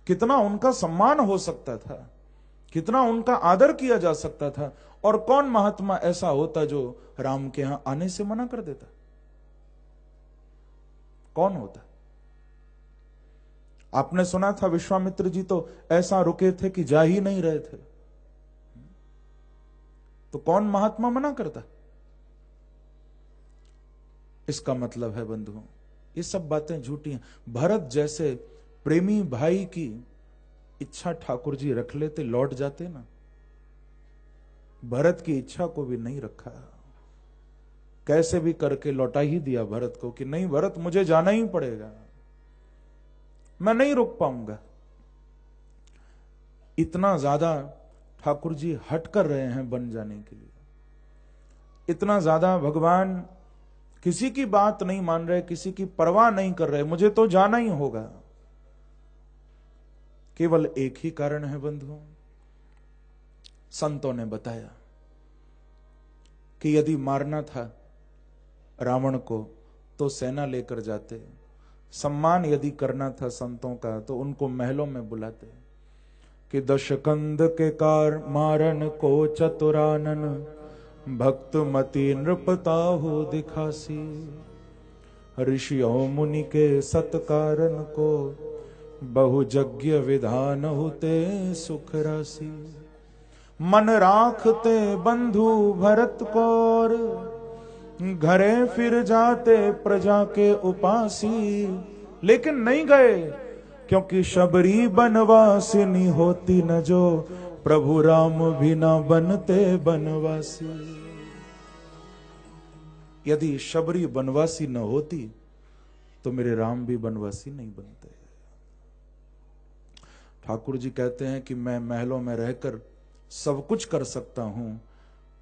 कितना उनका सम्मान हो सकता था, कितना उनका आदर किया जा सकता था। और कौन महात्मा ऐसा होता जो राम के यहां आने से मना कर देता? कौन होता? आपने सुना था विश्वामित्र जी तो ऐसा रुके थे कि जा ही नहीं रहे थे, तो कौन महात्मा मना करता? इसका मतलब है बंधुओं, ये सब बातें झूठी हैं। भरत जैसे प्रेमी भाई की इच्छा ठाकुर जी रख लेते, लौट जाते ना। भरत की इच्छा को भी नहीं रखा, कैसे भी करके लौटा ही दिया भरत को कि नहीं भरत, मुझे जाना ही पड़ेगा, मैं नहीं रुक पाऊंगा। इतना ज्यादा ठाकुर जी हट कर रहे हैं बन जाने के लिए, इतना ज्यादा भगवान किसी की बात नहीं मान रहे, किसी की परवाह नहीं कर रहे, मुझे तो जाना ही होगा। केवल एक ही कारण है बंधुओं, संतों ने बताया कि यदि मारना था रावण को तो सेना लेकर जाते, सम्मान यदि करना था संतों का तो उनको महलों में बुलाते, कि दशकंद के कार मारन को चतुरानन, भक्त मति नृपताहु दिखासी, ऋषियों मुनि के सत्कारण को, बहु यज्ञ विधान होते सुख राशि, मन राखते बंधु भरत कौर, घरे फिर जाते प्रजा के उपासी। लेकिन नहीं गए, क्योंकि शबरी बनवासिनी होती न जो, प्रभु राम भी न बनते बनवासी। यदि शबरी बनवासी न होती तो मेरे राम भी बनवासी नहीं बनते। ठाकुर जी कहते हैं कि मैं महलों में रहकर सब कुछ कर सकता हूं,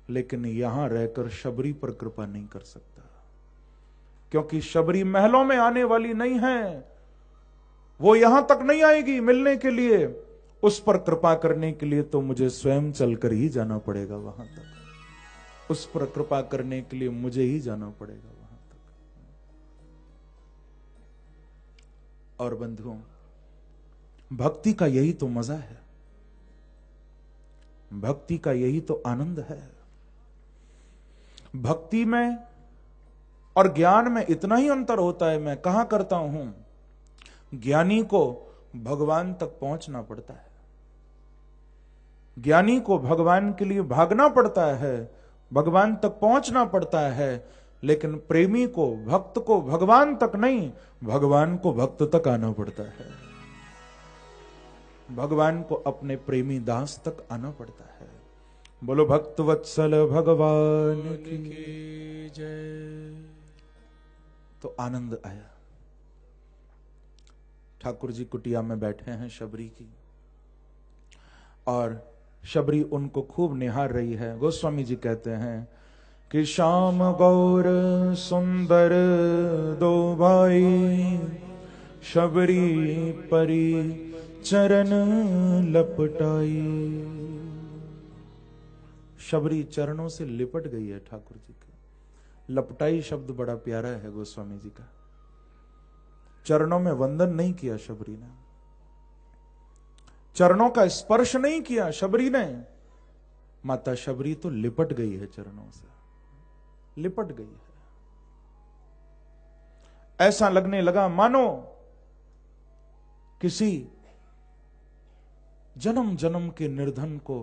लेकिन यहां रहकर शबरी पर कृपा नहीं कर सकता, क्योंकि शबरी महलों में आने वाली नहीं है, वो यहां तक नहीं आएगी मिलने के लिए। उस पर कृपा करने के लिए तो मुझे स्वयं चलकर ही जाना पड़ेगा वहां तक। उस पर कृपा करने के लिए मुझे ही जाना पड़ेगा वहां तक। और बंधुओं, भक्ति का यही तो मजा है, भक्ति का यही तो आनंद है। भक्ति में और ज्ञान में इतना ही अंतर होता है। मैं कहा करता हूं, ज्ञानी को भगवान तक पहुंचना पड़ता है, ज्ञानी को भगवान के लिए भागना पड़ता है, भगवान तक पहुंचना पड़ता है, लेकिन प्रेमी को, भक्त को भगवान तक नहीं, भगवान को भक्त तक आना पड़ता है। भगवान को अपने प्रेमी दास तक आना पड़ता है। बोलो भक्त वत्सल भगवान की जय। तो आनंद आया। ठाकुर जी कुटिया में बैठे हैं शबरी की, और शबरी उनको खूब निहार रही है। गोस्वामी जी कहते हैं कि श्याम गौर सुंदर दो भाई, शबरी परी चरण लपटाई। शबरी चरणों से लिपट गई है ठाकुर जी के। लपटाई शब्द बड़ा प्यारा है गोस्वामी जी का। चरणों में वंदन नहीं किया शबरी ने, चरणों का स्पर्श नहीं किया शबरी ने। माता शबरी तो लिपट गई है, चरणों से लिपट गई है। ऐसा लगने लगा मानो किसी जन्म जन्म के निर्धन को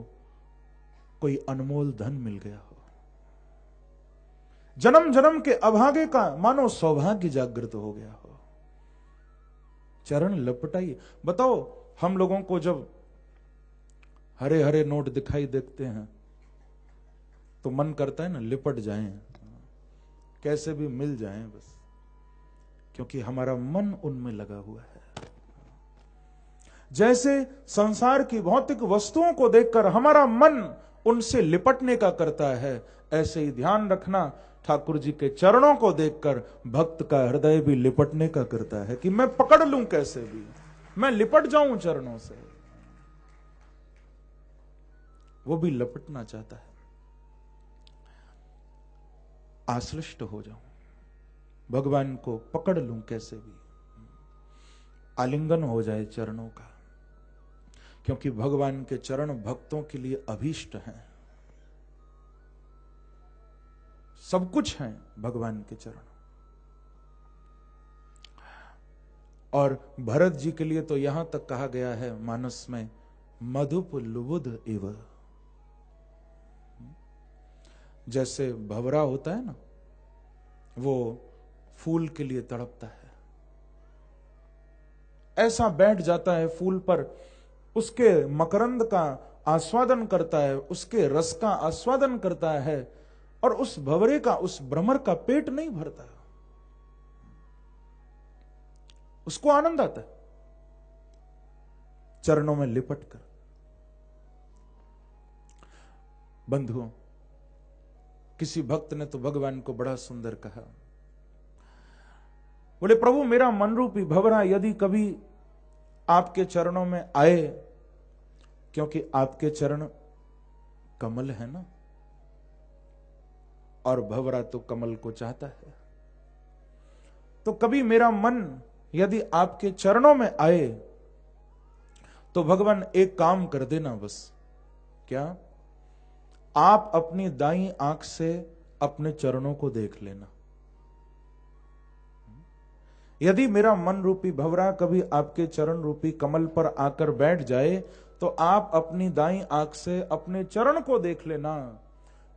कोई अनमोल धन मिल गया हो, जन्म जन्म के अभागे का मानो सौभाग्य जागृत हो गया हो। चरण लपटाई। बताओ, हम लोगों को जब हरे हरे नोट दिखाई देते हैं तो मन करता है ना लिपट जाएं, कैसे भी मिल जाएं बस, क्योंकि हमारा मन उनमें लगा हुआ है। जैसे संसार की भौतिक वस्तुओं को देखकर हमारा मन उनसे लिपटने का करता है, ऐसे ही ध्यान रखना, ठाकुर जी के चरणों को देखकर भक्त का हृदय भी लिपटने का करता है कि मैं पकड़ लूं, कैसे भी मैं लिपट जाऊं चरणों से। वो भी लपटना चाहता है, आश्लिष्ट हो जाऊं, भगवान को पकड़ लूं, कैसे भी आलिंगन हो जाए चरणों का, क्योंकि भगवान के चरण भक्तों के लिए अभीष्ट हैं। सब कुछ हैं भगवान के चरण। और भरत जी के लिए तो यहां तक कहा गया है मानस में, मधुप लुबुध इव। जैसे भंवरा होता है ना, वो फूल के लिए तड़पता है, ऐसा बैठ जाता है फूल पर, उसके मकरंद का आस्वादन करता है, उसके रस का आस्वादन करता है, और उस भंवरे का, उस भ्रमर का पेट नहीं भरता, उसको आनंद आता है चरणों में लिपट कर। बंधुओं, किसी भक्त ने तो भगवान को बड़ा सुंदर कहा, बोले प्रभु मेरा मन रूपी भंवरा यदि कभी आपके चरणों में आए, क्योंकि आपके चरण कमल है ना, और भंवरा तो कमल को चाहता है, तो कभी मेरा मन यदि आपके चरणों में आए तो भगवान एक काम कर देना बस। क्या? आप अपनी दाईं आंख से अपने चरणों को देख लेना। यदि मेरा मन रूपी भंवरा कभी आपके चरण रूपी कमल पर आकर बैठ जाए तो आप अपनी दाईं आंख से अपने चरण को देख लेना,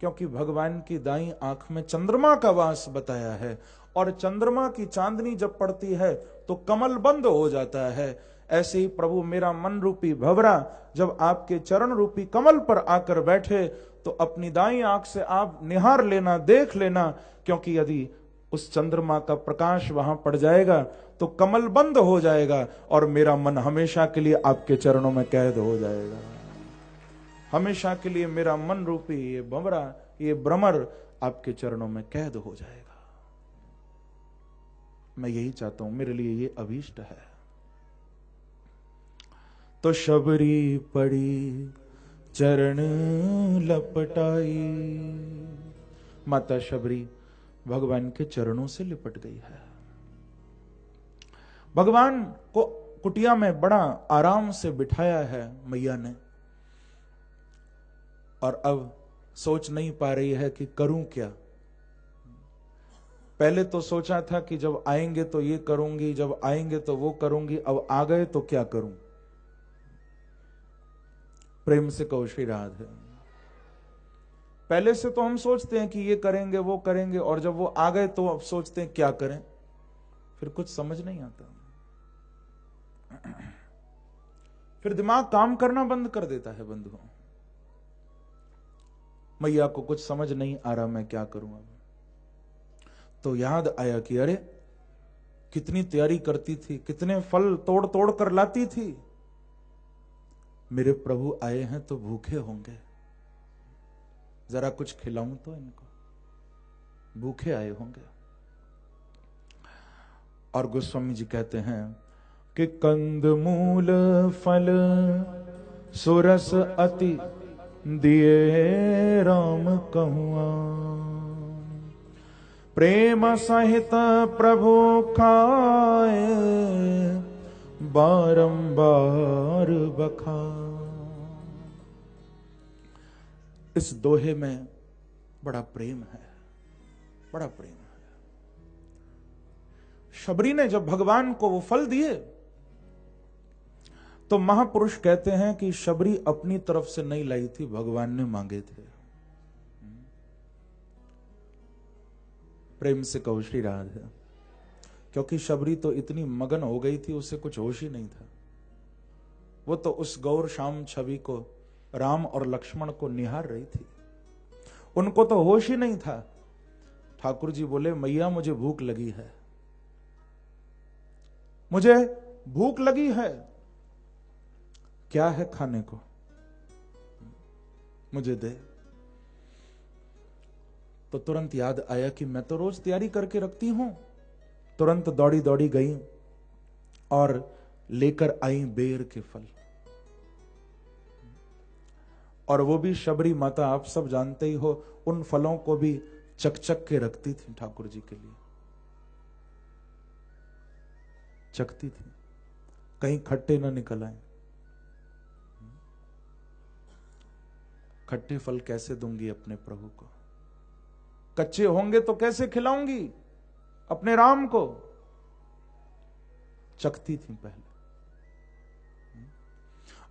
क्योंकि भगवान की दाईं आंख में चंद्रमा का वास बताया है, और चंद्रमा की चांदनी जब पड़ती है तो कमल बंद हो जाता है। ऐसे ही प्रभु मेरा मन रूपी भंवरा जब आपके चरण रूपी कमल पर आकर बैठे तो अपनी दाईं आंख से आप निहार लेना, देख लेना, क्योंकि यदि उस चंद्रमा का प्रकाश वहां पड़ जाएगा तो कमल बंद हो जाएगा और मेरा मन हमेशा के लिए आपके चरणों में कैद हो जाएगा। हमेशा के लिए मेरा मन रूपी ये भंवरा, ये भ्रमर आपके चरणों में कैद हो जाएगा। मैं यही चाहता हूं, मेरे लिए ये अभीष्ट है। तो शबरी पड़ी चरण लपटाई, माता शबरी भगवान के चरणों से लिपट गई है। भगवान को कुटिया में बड़ा आराम से बिठाया है मैया ने, और अब सोच नहीं पा रही है कि करूं क्या। पहले तो सोचा था कि जब आएंगे तो ये करूंगी, जब आएंगे तो वो करूंगी, अब आ गए तो क्या करूं। प्रेम से कहो श्री राधे। पहले से तो हम सोचते हैं कि ये करेंगे वो करेंगे, और जब वो आ गए तो अब सोचते हैं क्या करें, फिर कुछ समझ नहीं आता। फिर दिमाग काम करना बंद कर देता है बंधुओं। मैया को कुछ समझ नहीं आ रहा मैं क्या करूं अब। तो याद आया कि अरे कितनी तैयारी करती थी, कितने फल तोड़ तोड़ कर लाती थी। मेरे प्रभु आए हैं तो भूखे होंगे, जरा कुछ खिलाऊं तो इनको, भूखे आए होंगे। और गोस्वामी जी कहते हैं कि कंद मूल फल सुरस अति दिए राम कहुआ, प्रेम सहित प्रभु खाए बारंबार बखा। इस दोहे में बड़ा प्रेम है, बड़ा प्रेम है। शबरी ने जब भगवान को वो फल दिए तो महापुरुष कहते हैं कि शबरी अपनी तरफ से नहीं लाई थी, भगवान ने मांगे थे। प्रेम से कहो श्री राधे। क्योंकि शबरी तो इतनी मगन हो गई थी, उसे कुछ होश ही नहीं था। वो तो उस गौर श्याम छवि को, राम और लक्ष्मण को निहार रही थी, उनको तो होश ही नहीं था। ठाकुर जी बोले मैया मुझे भूख लगी है, मुझे भूख लगी है, क्या है खाने को, मुझे दे। तो तुरंत याद आया कि मैं तो रोज तैयारी करके रखती हूं। तुरंत दौड़ी दौड़ी गई और लेकर आई बेर के फल। और वो भी शबरी माता, आप सब जानते ही हो, उन फलों को भी चक चक के रखती थी ठाकुर जी के लिए, चखती थी, कहीं खट्टे न निकल आए। खट्टे फल कैसे दूंगी अपने प्रभु को, कच्चे होंगे तो कैसे खिलाऊंगी अपने राम को। चखती थी पहले,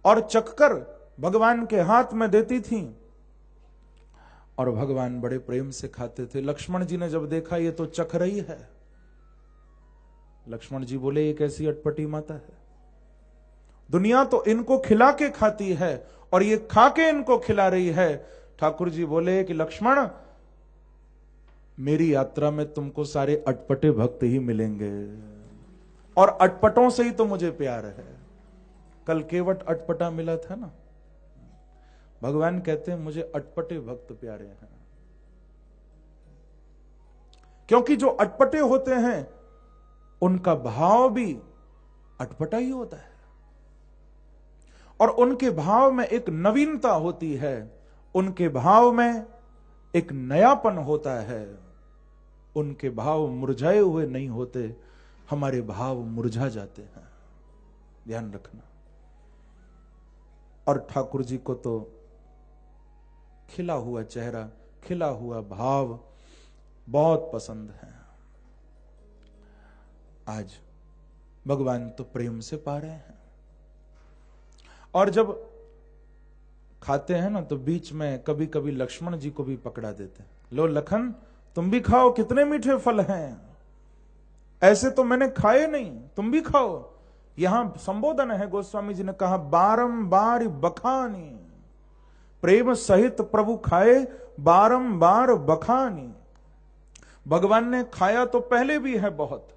और चखकर भगवान के हाथ में देती थी, और भगवान बड़े प्रेम से खाते थे। लक्ष्मण जी ने जब देखा ये तो चख रही है, लक्ष्मण जी बोले ये कैसी अटपटी माता है, दुनिया तो इनको खिला के खाती है और ये खा के इनको खिला रही है। ठाकुर जी बोले कि लक्ष्मण, मेरी यात्रा में तुमको सारे अटपटे भक्त ही मिलेंगे, और अटपटों से ही तो मुझे प्यार है। कल केवट अटपटा मिला था ना, भगवान कहते हैं मुझे अटपटे भक्त प्यारे हैं। क्योंकि जो अटपटे होते हैं उनका भाव भी अटपटा ही होता है, और उनके भाव में एक नवीनता होती है, उनके भाव में एक नयापन होता है। उनके भाव मुरझाए हुए नहीं होते, हमारे भाव मुरझा जाते हैं, ध्यान रखना। और ठाकुर जी को तो खिला हुआ चेहरा, खिला हुआ भाव बहुत पसंद है। आज भगवान तो प्रेम से पा रहे हैं, और जब खाते हैं ना तो बीच में कभी कभी लक्ष्मण जी को भी पकड़ा देते हैं, लो लखन तुम भी खाओ, कितने मीठे फल हैं, ऐसे तो मैंने खाए नहीं, तुम भी खाओ। यहां संबोधन है, गोस्वामी जी ने कहा बारंबार बखानी, प्रेम सहित प्रभु खाए बारंबार बखानी। भगवान ने खाया तो पहले भी है बहुत।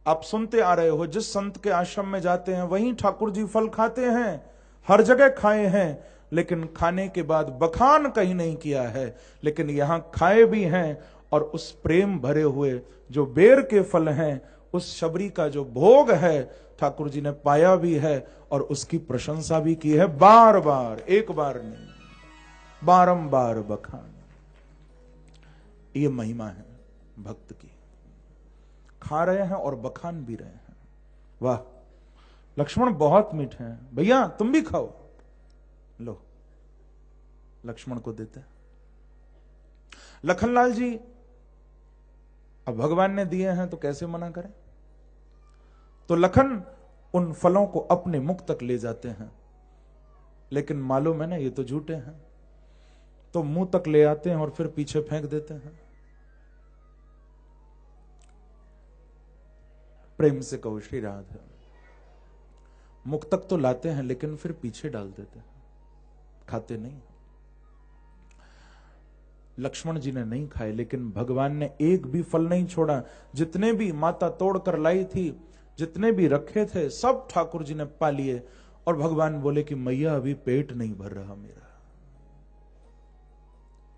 आप सुनते आ रहे हो, जिस संत के आश्रम में जाते हैं वहीं ठाकुर जी फल खाते हैं, हर जगह खाए हैं, लेकिन खाने के बाद बखान कहीं नहीं किया है। लेकिन यहां खाए भी हैं और उस प्रेम भरे हुए जो बेर के फल हैं, उस शबरी का जो भोग है, ठाकुर जी ने पाया भी है और उसकी प्रशंसा भी की है, बार बार, एक बार नहीं, बारंबार बखान। ये महिमा है भक्त की। खा रहे हैं और बखान भी रहे हैं। वाह, लक्ष्मण बहुत मीठे हैं, भैया तुम भी खाओ। लो, लक्ष्मण को देते हैं। लखनलाल जी, अब भगवान ने दिए हैं तो कैसे मना करें। तो लखन उन फलों को अपने मुख तक ले जाते हैं, लेकिन मालूम है ना ये तो झूठे हैं, तो मुंह तक ले आते हैं और फिर पीछे फेंक देते हैं। प्रेम से कहो श्री राधे, मुख तक तो लाते हैं लेकिन फिर पीछे डाल देते हैं, खाते नहीं। लक्ष्मण जी ने नहीं खाए, लेकिन भगवान ने एक भी फल नहीं छोड़ा। जितने भी माता तोड़कर लाई थी, जितने भी रखे थे, सब ठाकुर जी ने पा लिए। और भगवान बोले कि मैया अभी पेट नहीं भर रहा,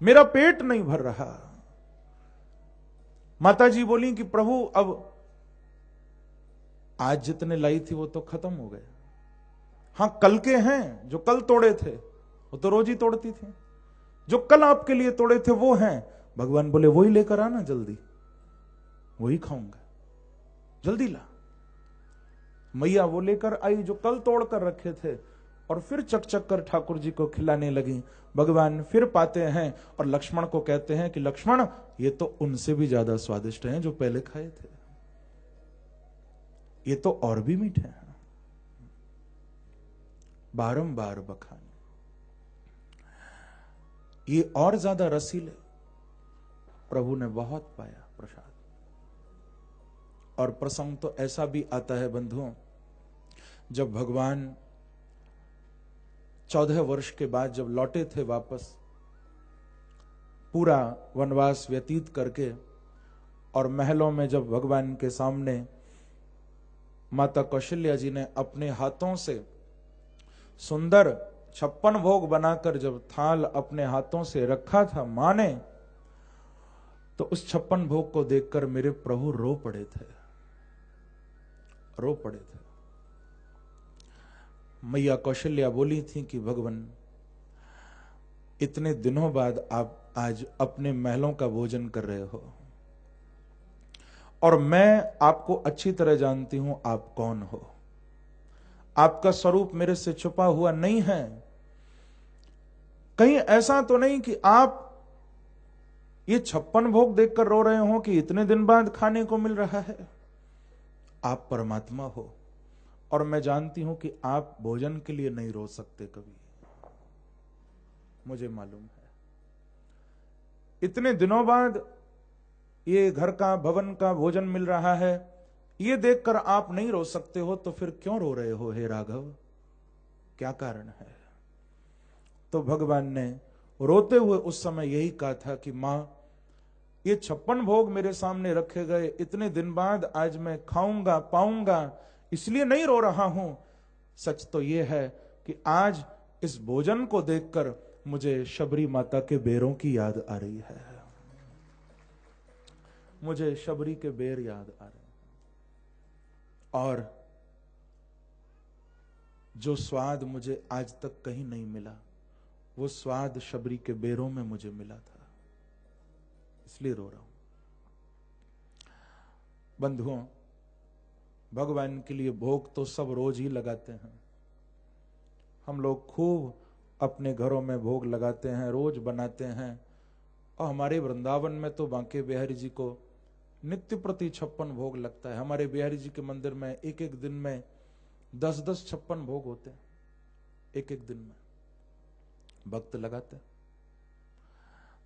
मेरा पेट नहीं भर रहा। माता जी बोली कि प्रभु अब आज जितने लाई थी वो तो खत्म हो गए। हां, कल के हैं, जो कल तोड़े थे वो तो रोज ही तोड़ती थी, जो कल आपके लिए तोड़े थे वो हैं। भगवान बोले वही लेकर आना जल्दी, वही खाऊंगा, जल्दी ला। मैया वो लेकर आई जो कल तोड़कर रखे थे, और फिर चक कर ठाकुर जी को खिलाने लगी। भगवान फिर पाते हैं और लक्ष्मण को कहते हैं कि लक्ष्मण, ये तो उनसे भी ज्यादा स्वादिष्ट हैं जो पहले खाए थे, ये तो और भी मीठे हैं। बारंबार बखान, ये और ज्यादा रसीले। प्रभु ने बहुत पाया प्रसाद। और प्रसंग तो ऐसा भी आता है बंधुओं, जब भगवान 14 वर्ष के बाद जब लौटे थे वापस, पूरा वनवास व्यतीत करके, और महलों में जब भगवान के सामने माता कौशल्या जी ने अपने हाथों से सुंदर 56 भोग बनाकर जब थाल अपने हाथों से रखा था मां ने, तो उस 56 भोग को देखकर मेरे प्रभु रो पड़े थे, रो पड़े थे। मैया कौशल्या बोली थी कि भगवान, इतने दिनों बाद आप आज अपने महलों का भोजन कर रहे हो, और मैं आपको अच्छी तरह जानती हूं आप कौन हो। आपका स्वरूप मेरे से छुपा हुआ नहीं है। कहीं ऐसा तो नहीं कि आप ये 56 भोग देखकर रो रहे हो कि इतने दिन बाद खाने को मिल रहा है। आप परमात्मा हो, और मैं जानती हूं कि आप भोजन के लिए नहीं रो सकते कभी, मुझे मालूम है। इतने दिनों बाद ये घर का, भवन का भोजन मिल रहा है, ये देखकर आप नहीं रो सकते हो, तो फिर क्यों रो रहे हो हे राघव, क्या कारण है। तो भगवान ने रोते हुए उस समय यही कहा था कि मां, ये 56 भोग मेरे सामने रखे गए, इतने दिन बाद आज मैं खाऊंगा पाऊंगा, इसलिए नहीं रो रहा हूं। सच तो यह है कि आज इस भोजन को देखकर मुझे शबरी माता के बेरों की याद आ रही है, मुझे शबरी के बेर याद आ रहे हैं। और जो स्वाद मुझे आज तक कहीं नहीं मिला, वो स्वाद शबरी के बेरों में मुझे मिला था, इसलिए रो रहा हूं। बंधुओं, भगवान के लिए भोग तो सब रोज ही लगाते हैं। हम लोग खूब अपने घरों में भोग लगाते हैं, रोज बनाते हैं। और हमारे वृंदावन में तो बांके बिहारी जी को नित्य प्रति 56 भोग लगता है। हमारे बिहारी जी के मंदिर में एक एक दिन में 10-10 56 भोग होते हैं, एक एक दिन में भक्त लगाते हैं।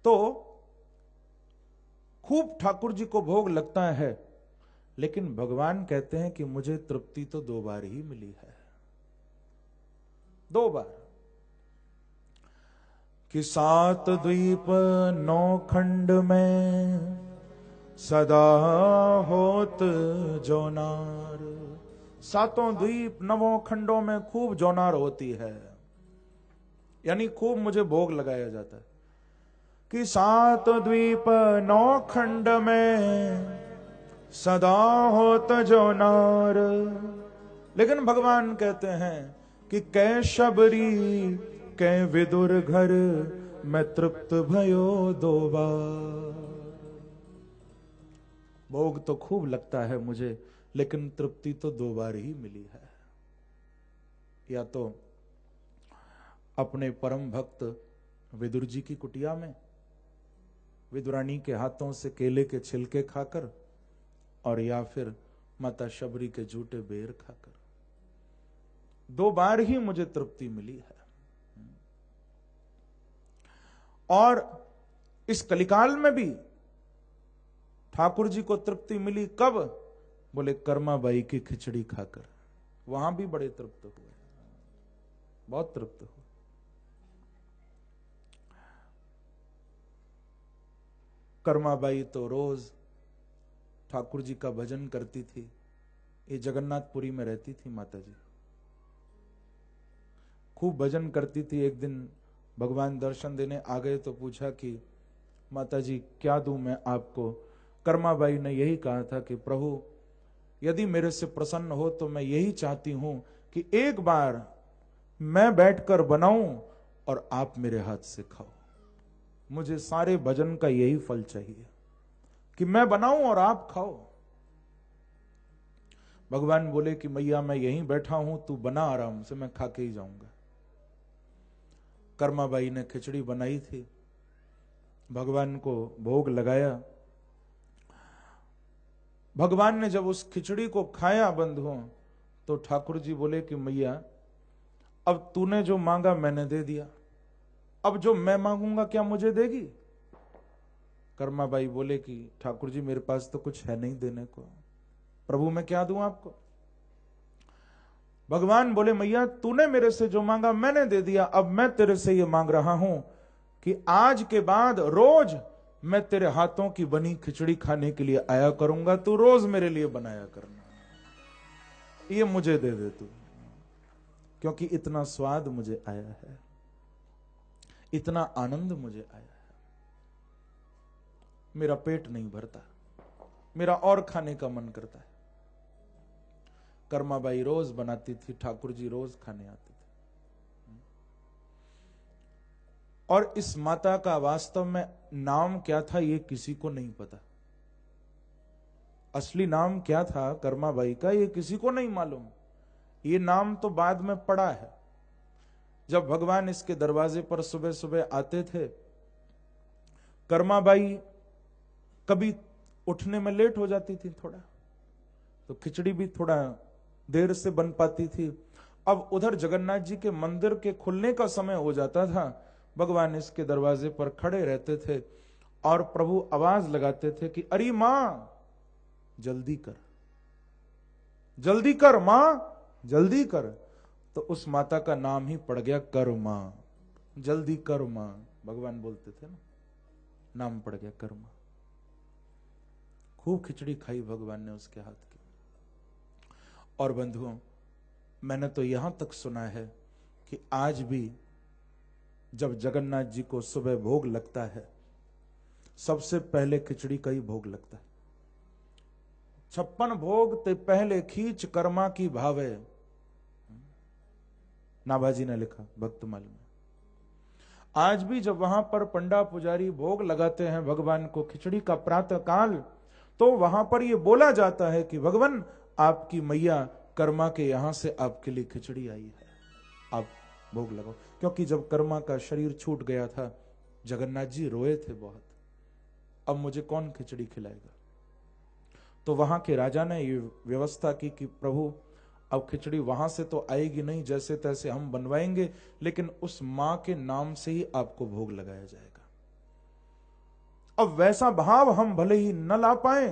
तो खूब ठाकुर जी को भोग लगता है, लेकिन भगवान कहते हैं कि मुझे तृप्ति तो 2 बार ही मिली है, 2 बार। कि 7 द्वीप 9 खंड में सदा होत जोनार। सातों द्वीप नवों खंडों में खूब जोनार होती है, यानी खूब मुझे भोग लगाया जाता है कि सात द्वीप नौ खंड में सदा होत जोनार। लेकिन भगवान कहते हैं कि कै शबरी कै विदुर घर मैं तृप्त भयो दो बार। भोग तो खूब लगता है मुझे, लेकिन तृप्ति तो दो बार ही मिली है। या तो अपने परम भक्त विदुर जी की कुटिया में विदुरानी के हाथों से केले के छिलके खाकर, और या फिर माता शबरी के झूठे बेर खाकर। दो बार ही मुझे तृप्ति मिली है। और इस कलिकाल में भी ठाकुर जी को तृप्ति मिली कब? बोले कर्माबाई की खिचड़ी खाकर। वहां भी बड़े तृप्त हुए, बहुत तृप्त हुए। कर्माबाई तो रोज ठाकुर जी का भजन करती थी। ये जगन्नाथपुरी में रहती थी माता जी, खूब भजन करती थी। एक दिन भगवान दर्शन देने आ गए तो पूछा कि माता जी क्या दूं मैं आपको? कर्माबाई ने यही कहा था कि प्रभु यदि मेरे से प्रसन्न हो तो मैं यही चाहती हूं कि एक बार मैं बैठकर बनाऊं और आप मेरे हाथ से खाओ। मुझे सारे भजन का यही फल चाहिए कि मैं बनाऊं और आप खाओ। भगवान बोले कि मैया मैं यहीं बैठा हूं, तू बना आराम से, मैं खा के ही जाऊंगा। कर्माबाई ने खिचड़ी बनाई थी, भगवान को भोग लगाया। भगवान ने जब उस खिचड़ी को खाया बंधुओं, तो ठाकुर जी बोले कि मैया अब तूने जो मांगा मैंने दे दिया, अब जो मैं मांगूंगा क्या मुझे देगी? कर्माबाई बोले कि ठाकुर जी मेरे पास तो कुछ है नहीं देने को, प्रभु मैं क्या दूं आपको? भगवान बोले मैया तूने मेरे से जो मांगा मैंने दे दिया, अब मैं तेरे से ये मांग रहा हूं कि आज के बाद रोज मैं तेरे हाथों की बनी खिचड़ी खाने के लिए आया करूंगा, तू रोज मेरे लिए बनाया करना, ये मुझे दे दे तू, क्योंकि इतना स्वाद मुझे आया है, इतना आनंद मुझे आया है। मेरा पेट नहीं भरता, मेरा और खाने का मन करता है। कर्माबाई रोज बनाती थी, ठाकुर जी रोज खाने आते थे। और इस माता का वास्तव में नाम क्या था ये किसी को नहीं पता। असली नाम क्या था कर्माबाई का ये किसी को नहीं मालूम। ये नाम तो बाद में पड़ा है। जब भगवान इसके दरवाजे पर सुबह सुबह आते थे, कर्माबाई कभी उठने में लेट हो जाती थी थोड़ा, तो खिचड़ी भी थोड़ा देर से बन पाती थी। अब उधर जगन्नाथ जी के मंदिर के खुलने का समय हो जाता था, भगवान इसके दरवाजे पर खड़े रहते थे और प्रभु आवाज लगाते थे कि अरे मां जल्दी कर, जल्दी कर मां, जल्दी कर। तो उस माता का नाम ही पड़ गया कर मां, जल्दी कर मां, भगवान बोलते थे ना, नाम पड़ गया कर मां। खूब खिचड़ी खाई भगवान ने उसके हाथ की। और बंधुओं मैंने तो यहां तक सुना है कि आज भी जब जगन्नाथ जी को सुबह भोग लगता है, सबसे पहले खिचड़ी का ही भोग लगता है। 56 भोग ते पहले खींच कर्मा की भावे, नाभाजी ने लिखा भक्तमाल में। आज भी जब वहां पर पंडा पुजारी भोग लगाते हैं भगवान को खिचड़ी का प्रातः काल, तो वहां पर यह बोला जाता है कि भगवान आपकी मैया कर्मा के यहां से आपके लिए खिचड़ी आई है, आप भोग लगाओ। क्योंकि जब कर्मा का शरीर छूट गया था, जगन्नाथ जी रोए थे बहुत, अब मुझे कौन खिचड़ी खिलाएगा? तो वहां के राजा ने ये व्यवस्था की कि प्रभु अब खिचड़ी वहां से तो आएगी नहीं, जैसे तैसे हम बनवाएंगे, लेकिन उस मां के नाम से ही आपको भोग लगाया जाएगा। अब वैसा भाव हम भले ही न ला पाए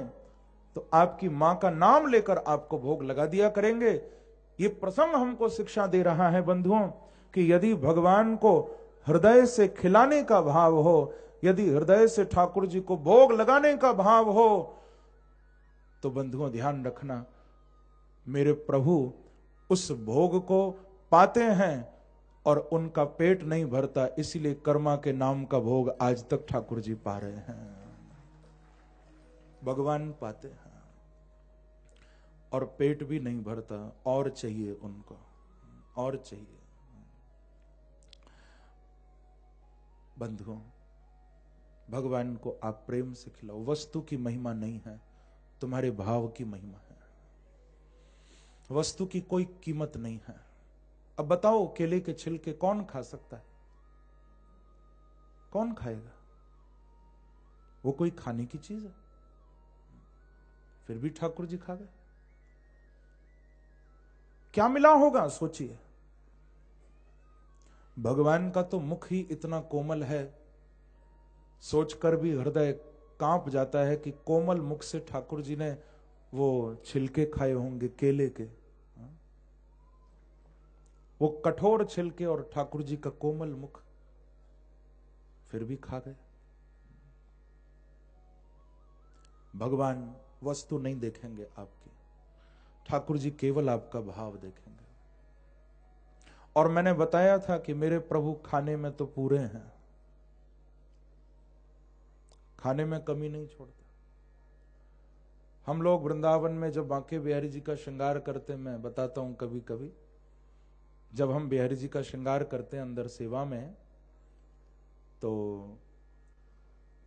तो आपकी मां का नाम लेकर आपको भोग लगा दिया करेंगे। ये प्रसंग हमको शिक्षा दे रहा है बंधुओं कि यदि भगवान को हृदय से खिलाने का भाव हो, यदि हृदय से ठाकुर जी को भोग लगाने का भाव हो तो बंधुओं ध्यान रखना, मेरे प्रभु उस भोग को पाते हैं और उनका पेट नहीं भरता, इसीलिए कर्मा के नाम का भोग आज तक ठाकुर जी पा रहे हैं। भगवान पाते हैं और पेट भी नहीं भरता, और चाहिए उनको, और चाहिए। बंधुओं, भगवान को आप प्रेम से खिलाओ। वस्तु की महिमा नहीं है, तुम्हारे भाव की महिमा है। वस्तु की कोई कीमत नहीं है। अब बताओ, केले के छिलके कौन खा सकता है? कौन खाएगा? वो कोई खाने की चीज है? फिर भी ठाकुर जी खा गए। क्या मिला होगा सोचिए। भगवान का तो मुख ही इतना कोमल है, सोचकर भी हृदय कांप जाता है कि कोमल मुख से ठाकुर जी ने वो छिलके खाए होंगे केले के। वो कठोर छिलके और ठाकुर जी का कोमल मुख, फिर भी खा गए। भगवान वस्तु नहीं देखेंगे आपकी, ठाकुर जी केवल आपका भाव देखेंगे। और मैंने बताया था कि मेरे प्रभु खाने में तो पूरे हैं, खाने में कमी नहीं छोड़ते। हम लोग वृंदावन में जब बांके बिहारी जी का श्रृंगार करते, मैं बताता हूं कभी कभी, जब हम बिहारी जी का श्रृंगार करते हैं अंदर सेवा में, तो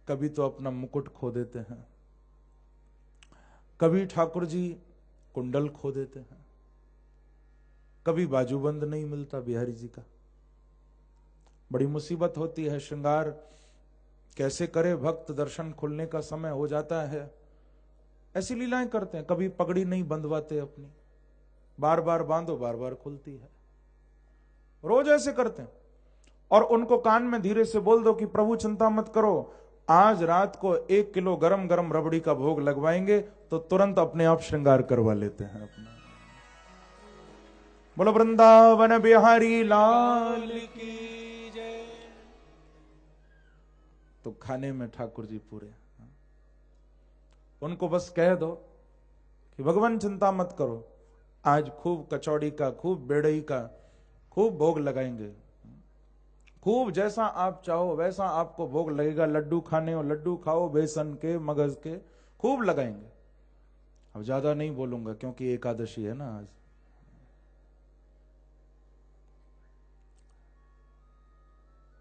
कभी तो अपना मुकुट खो देते हैं, कभी ठाकुर जी कुंडल खो देते हैं, कभी बाजूबंद नहीं मिलता बिहारी जी का। बड़ी मुसीबत होती है। श्रृंगार कैसे करे भक्त, दर्शन खुलने का समय हो जाता है, ऐसी लीलाएं करते हैं। कभी पगड़ी नहीं बंधवाते अपनी, बार बार बांधो, बार बार खुलती है। रोज ऐसे करते हैं। और उनको कान में धीरे से बोल दो कि प्रभु चिंता मत करो, आज रात को 1 किलो गरम गरम रबड़ी का भोग लगवाएंगे, तो तुरंत अपने आप श्रृंगार करवा लेते हैं अपना। बोलो वृंदावन बिहारी लाल की जय। तो खाने में ठाकुर जी पूरे। उनको बस कह दो कि भगवान चिंता मत करो, आज खूब कचौड़ी का, खूब बेड़ई का खूब भोग लगाएंगे, खूब जैसा आप चाहो वैसा आपको भोग लगेगा। लड्डू खाने हो लड्डू खाओ, बेसन के, मगज के, खूब लगाएंगे। अब ज्यादा नहीं बोलूंगा क्योंकि एकादशी है ना आज।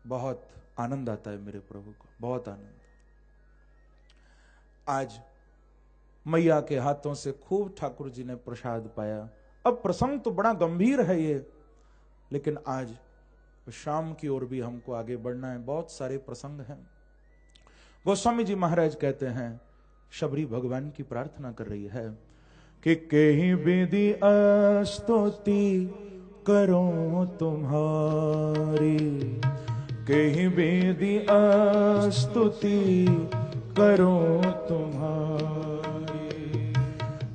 बहुत आनंद आता है मेरे प्रभु को, बहुत आनंद। आज मैया के हाथों से खूब ठाकुर जी ने प्रसाद पाया। अब प्रसंग तो बड़ा गंभीर है ये, लेकिन आज शाम की ओर भी हमको आगे बढ़ना है। बहुत सारे प्रसंग हैं। गोस्वामी जी महाराज कहते हैं, शबरी भगवान की प्रार्थना कर रही है कि कहीं विधि स्तुति करो तुम्हारी, कहीं विधि स्तुति करो तुम्हारी,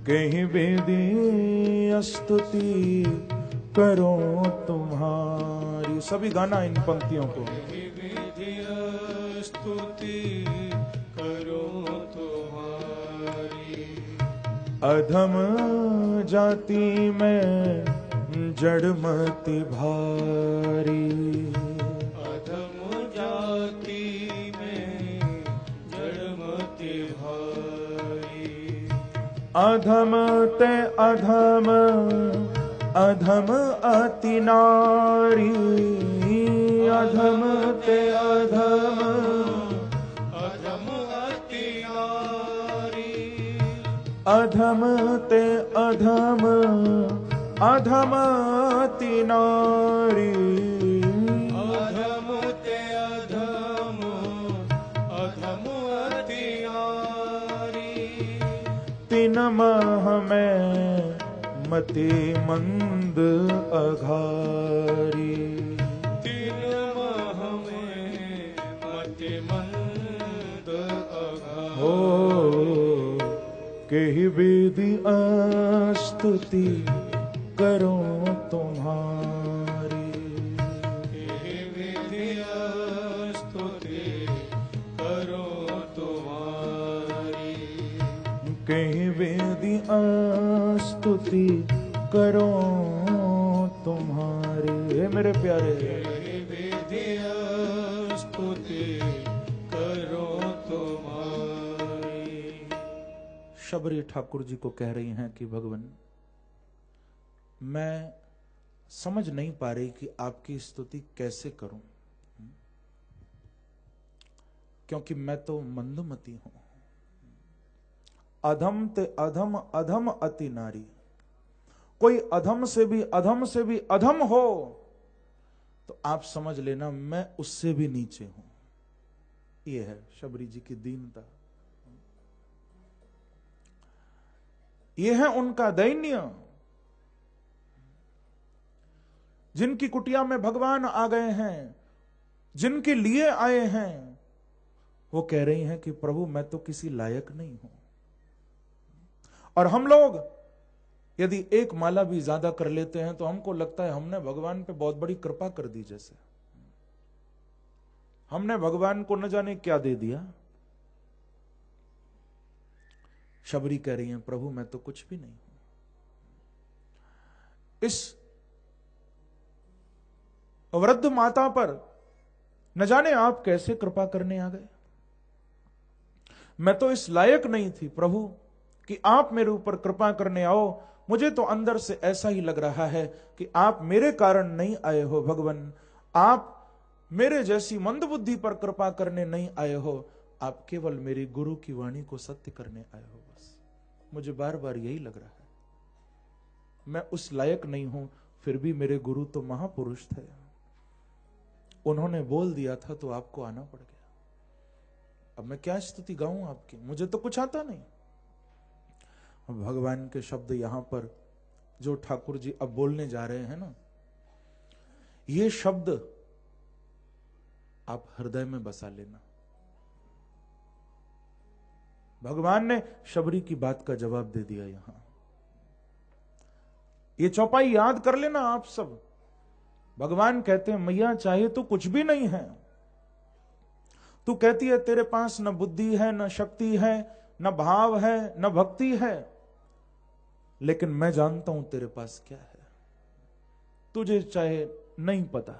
कहीं विधि स्तुति करो तुम्हारी। सभी गाना इन पंक्तियों को। स्तुति करो तुम्हारी, अधम जाति में जड़मति भारी, अधम जाति में जड़मति भारी, अधम ते अधम अधम अति नारी, अधम ते अधम अधम अति नारी, अधम ते अधम अधम अति नारी, अधम ते अधम अधम अति नारी, तीन माह में मति मंद अघारी, तीन माह में मति मंद अघारी, हो कही विधि स्तुति करो तुम्हारी, विधि स्तुति स्तुति करो तुम्हारी। हे मेरे प्यारे, स्तुति करो तुम्हारी। शबरी ठाकुर जी को कह रही हैं कि भगवान, मैं समझ नहीं पा रही कि आपकी स्तुति कैसे करूं, क्योंकि मैं तो मंदमती हूं। अधम ते अधम, अधम अति नारी। कोई अधम से भी अधम हो तो आप समझ लेना मैं उससे भी नीचे हूं। यह है शबरी जी की दीनता, यह है उनका दैन्य। जिनकी कुटिया में भगवान आ गए हैं, जिनके लिए आए हैं, वो कह रही हैं कि प्रभु मैं तो किसी लायक नहीं हूं। और हम लोग यदि एक माला भी ज्यादा कर लेते हैं तो हमको लगता है हमने भगवान पे बहुत बड़ी कृपा कर दी, जैसे हमने भगवान को न जाने क्या दे दिया। शबरी कह रही है प्रभु मैं तो कुछ भी नहीं हूं। इस वृद्ध माता पर न जाने आप कैसे कृपा करने आ गए। मैं तो इस लायक नहीं थी प्रभु कि आप मेरे ऊपर कृपा करने आओ। मुझे तो अंदर से ऐसा ही लग रहा है कि आप मेरे कारण नहीं आए हो भगवान, आप मेरे जैसी मंदबुद्धि पर कृपा करने नहीं आए हो, आप केवल मेरी गुरु की वाणी को सत्य करने आए हो। बस मुझे बार बार यही लग रहा है, मैं उस लायक नहीं हूं, फिर भी मेरे गुरु तो महापुरुष थे, उन्होंने बोल दिया था तो आपको आना पड़ गया। अब मैं क्या स्तुति गाऊं आपकी, मुझे तो कुछ आता नहीं। भगवान के शब्द यहां पर जो ठाकुर जी अब बोलने जा रहे हैं ना, ये शब्द आप हृदय में बसा लेना। भगवान ने शबरी की बात का जवाब दे दिया यहां। ये चौपाई याद कर लेना आप सब। भगवान कहते हैं मैया चाहे तो कुछ भी नहीं है, तू कहती है तेरे पास न बुद्धि है, न शक्ति है, न भाव है, न भक्ति है, लेकिन मैं जानता हूं तेरे पास क्या है। तुझे चाहे नहीं पता,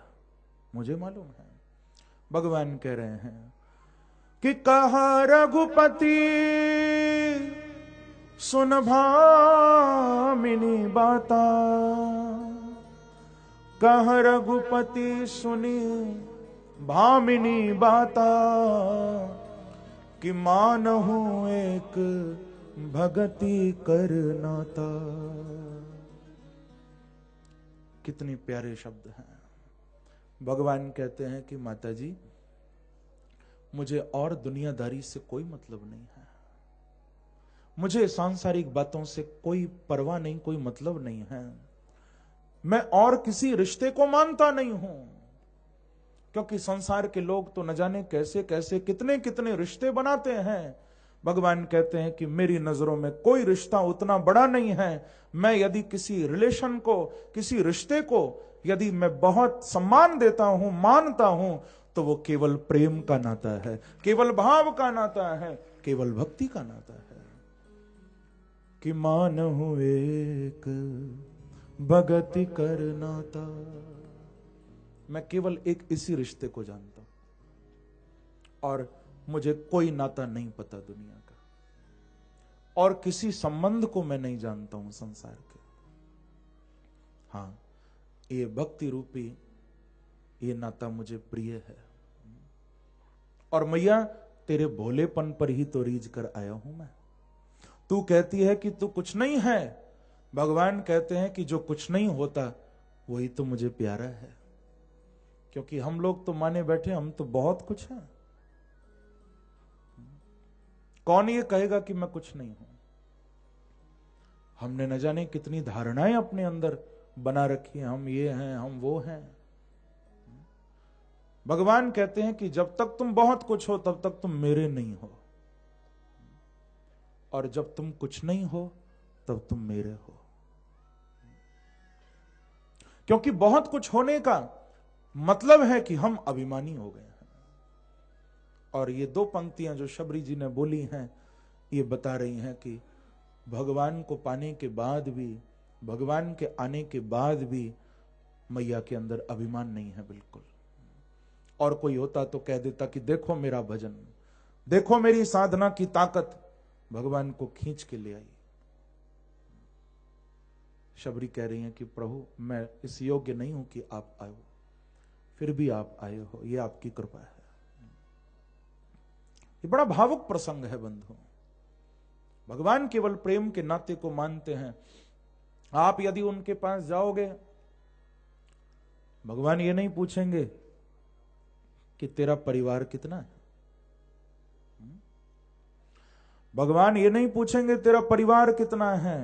मुझे मालूम है। भगवान कह रहे हैं कि कहा रघुपति सुन भामिनी बाता, कह रघुपति सुनी भामिनी बाता, कि मानहु एक भगति करनाता। कितने प्यारे शब्द हैं। भगवान कहते हैं कि माता जी मुझे और दुनियादारी से कोई मतलब नहीं है, मुझे सांसारिक बातों से कोई परवाह नहीं, कोई मतलब नहीं है। मैं और किसी रिश्ते को मानता नहीं हूं, क्योंकि संसार के लोग तो न जाने कैसे कैसे कितने कितने रिश्ते बनाते हैं। भगवान कहते हैं कि मेरी नजरों में कोई रिश्ता उतना बड़ा नहीं है। मैं यदि किसी रिलेशन को, किसी रिश्ते को यदि मैं बहुत सम्मान देता हूं, मानता हूं, तो वो केवल प्रेम का नाता है, केवल भाव का नाता है, केवल भक्ति का नाता है। कि मानहु एक भगति करनाता, मैं केवल एक इसी रिश्ते को जानता हूं और मुझे कोई नाता नहीं पता दुनिया का, और किसी संबंध को मैं नहीं जानता हूं संसार के। हां, ये भक्ति रूपी ये नाता मुझे प्रिय है। और मैया तेरे भोलेपन पर ही तो रीझ कर आया हूं मैं। तू कहती है कि तू कुछ नहीं है, भगवान कहते हैं कि जो कुछ नहीं होता वही तो मुझे प्यारा है। क्योंकि हम लोग तो माने बैठे हम तो बहुत कुछ हैं। कौन ये कहेगा कि मैं कुछ नहीं हूं। हमने न जाने कितनी धारणाएं अपने अंदर बना रखी हैं, हम ये हैं, हम वो हैं। भगवान कहते हैं कि जब तक तुम बहुत कुछ हो तब तक तुम मेरे नहीं हो, और जब तुम कुछ नहीं हो तब तुम मेरे हो। क्योंकि बहुत कुछ होने का मतलब है कि हम अभिमानी हो गए हैं। और ये दो पंक्तियां जो शबरी जी ने बोली हैं, ये बता रही हैं कि भगवान को पाने के बाद भी भगवान के आने के बाद भी मैया के अंदर अभिमान नहीं है बिल्कुल। और कोई होता तो कह देता कि देखो मेरा भजन, देखो मेरी साधना की ताकत, भगवान को खींच के ले आई। शबरी कह रही है कि प्रभु मैं इस योग्य नहीं हूं कि आप आए, फिर भी आप आए हो, ये आपकी कृपा है। ये बड़ा भावुक प्रसंग है बंधु। भगवान केवल प्रेम के नाते को मानते हैं। आप यदि उनके पास जाओगे, भगवान ये नहीं पूछेंगे कि तेरा परिवार कितना है, भगवान ये नहीं पूछेंगे तेरा परिवार कितना है,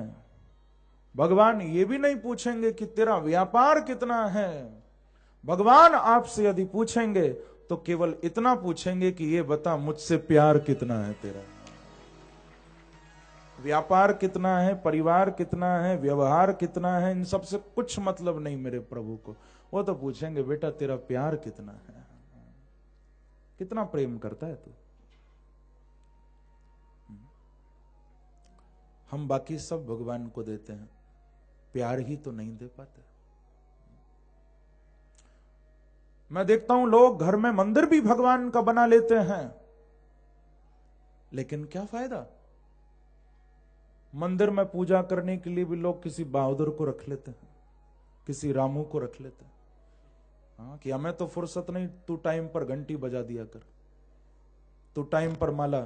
भगवान ये भी नहीं पूछेंगे कि तेरा व्यापार कितना है। भगवान आपसे यदि पूछेंगे तो केवल इतना पूछेंगे कि ये बता मुझसे प्यार कितना है तेरा। व्यापार कितना है, परिवार कितना है, व्यवहार कितना है, इन सब से कुछ मतलब नहीं मेरे प्रभु को। वो तो पूछेंगे बेटा तेरा प्यार कितना है, कितना प्रेम करता है तू। हम बाकी सब भगवान को देते हैं, प्यार ही तो नहीं दे पाते। मैं देखता हूं लोग घर में मंदिर भी भगवान का बना लेते हैं, लेकिन क्या फायदा। मंदिर में पूजा करने के लिए भी लोग किसी बहादुर को रख लेते हैं, किसी रामू को रख लेते हैं। हाँ, कि हमें तो फुर्सत नहीं, तू टाइम पर घंटी बजा दिया कर, तू टाइम पर माला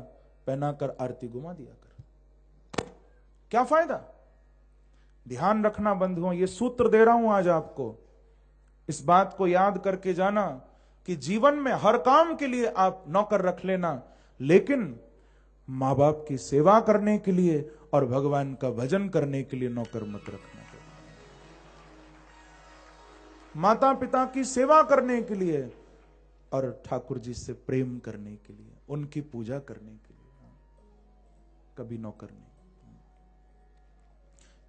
पहना कर आरती घुमा दिया कर। क्या फायदा। ध्यान रखना बंधुओं, ये सूत्र दे रहा हूं आज आपको, इस बात को याद करके जाना कि जीवन में हर काम के लिए आप नौकर रख लेना, लेकिन मां बाप की सेवा करने के लिए और भगवान का भजन करने के लिए नौकर मत रखना। माता पिता की सेवा करने के लिए और ठाकुर जी से प्रेम करने के लिए, उनकी पूजा करने के लिए कभी नौकर नहीं,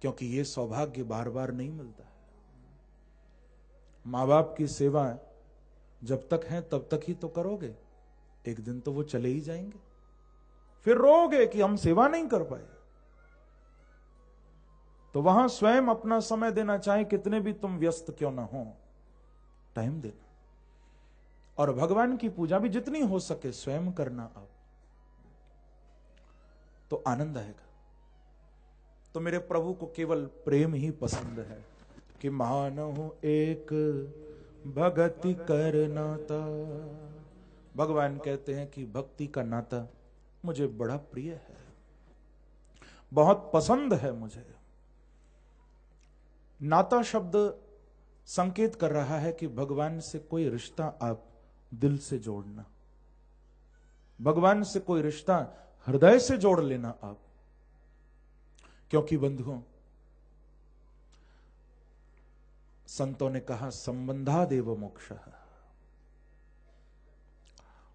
क्योंकि ये सौभाग्य बार बार नहीं मिलता है। मां बाप की सेवा जब तक है तब तक ही तो करोगे, एक दिन तो वो चले ही जाएंगे, फिर रोओगे कि हम सेवा नहीं कर पाए। तो वहां स्वयं अपना समय देना, चाहे कितने भी तुम व्यस्त क्यों ना हो, टाइम देना। और भगवान की पूजा भी जितनी हो सके स्वयं करना आप, तो आनंद आएगा। तो मेरे प्रभु को केवल प्रेम ही पसंद है कि मानहु एक भक्ति कर नाता। भगवान कहते हैं कि भक्ति का नाता मुझे बड़ा प्रिय है, बहुत पसंद है मुझे। नाता शब्द संकेत कर रहा है कि भगवान से कोई रिश्ता आप दिल से जोड़ना, भगवान से कोई रिश्ता हृदय से जोड़ लेना आप। क्योंकि बंधुओं, संतों ने कहा संबंधादेव मोक्षः।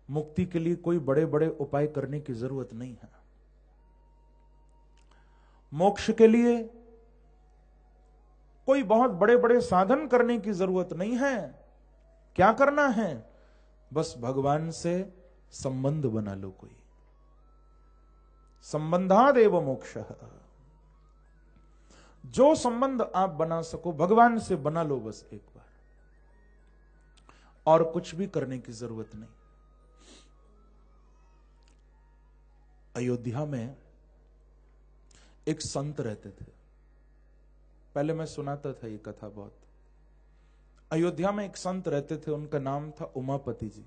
मुक्ति के लिए कोई बड़े बड़े उपाय करने की जरूरत नहीं है। मोक्ष के लिए कोई बहुत बड़े बड़े साधन करने की जरूरत नहीं है। क्या करना है, बस भगवान से संबंध बना लो। कोई संबंधादेव मोक्षः, जो संबंध आप बना सको भगवान से बना लो बस एक बार, और कुछ भी करने की जरूरत नहीं। अयोध्या में एक संत रहते थे, पहले मैं सुनाता था ये कथा बहुत। अयोध्या में एक संत रहते थे, उनका नाम था उमापति जी।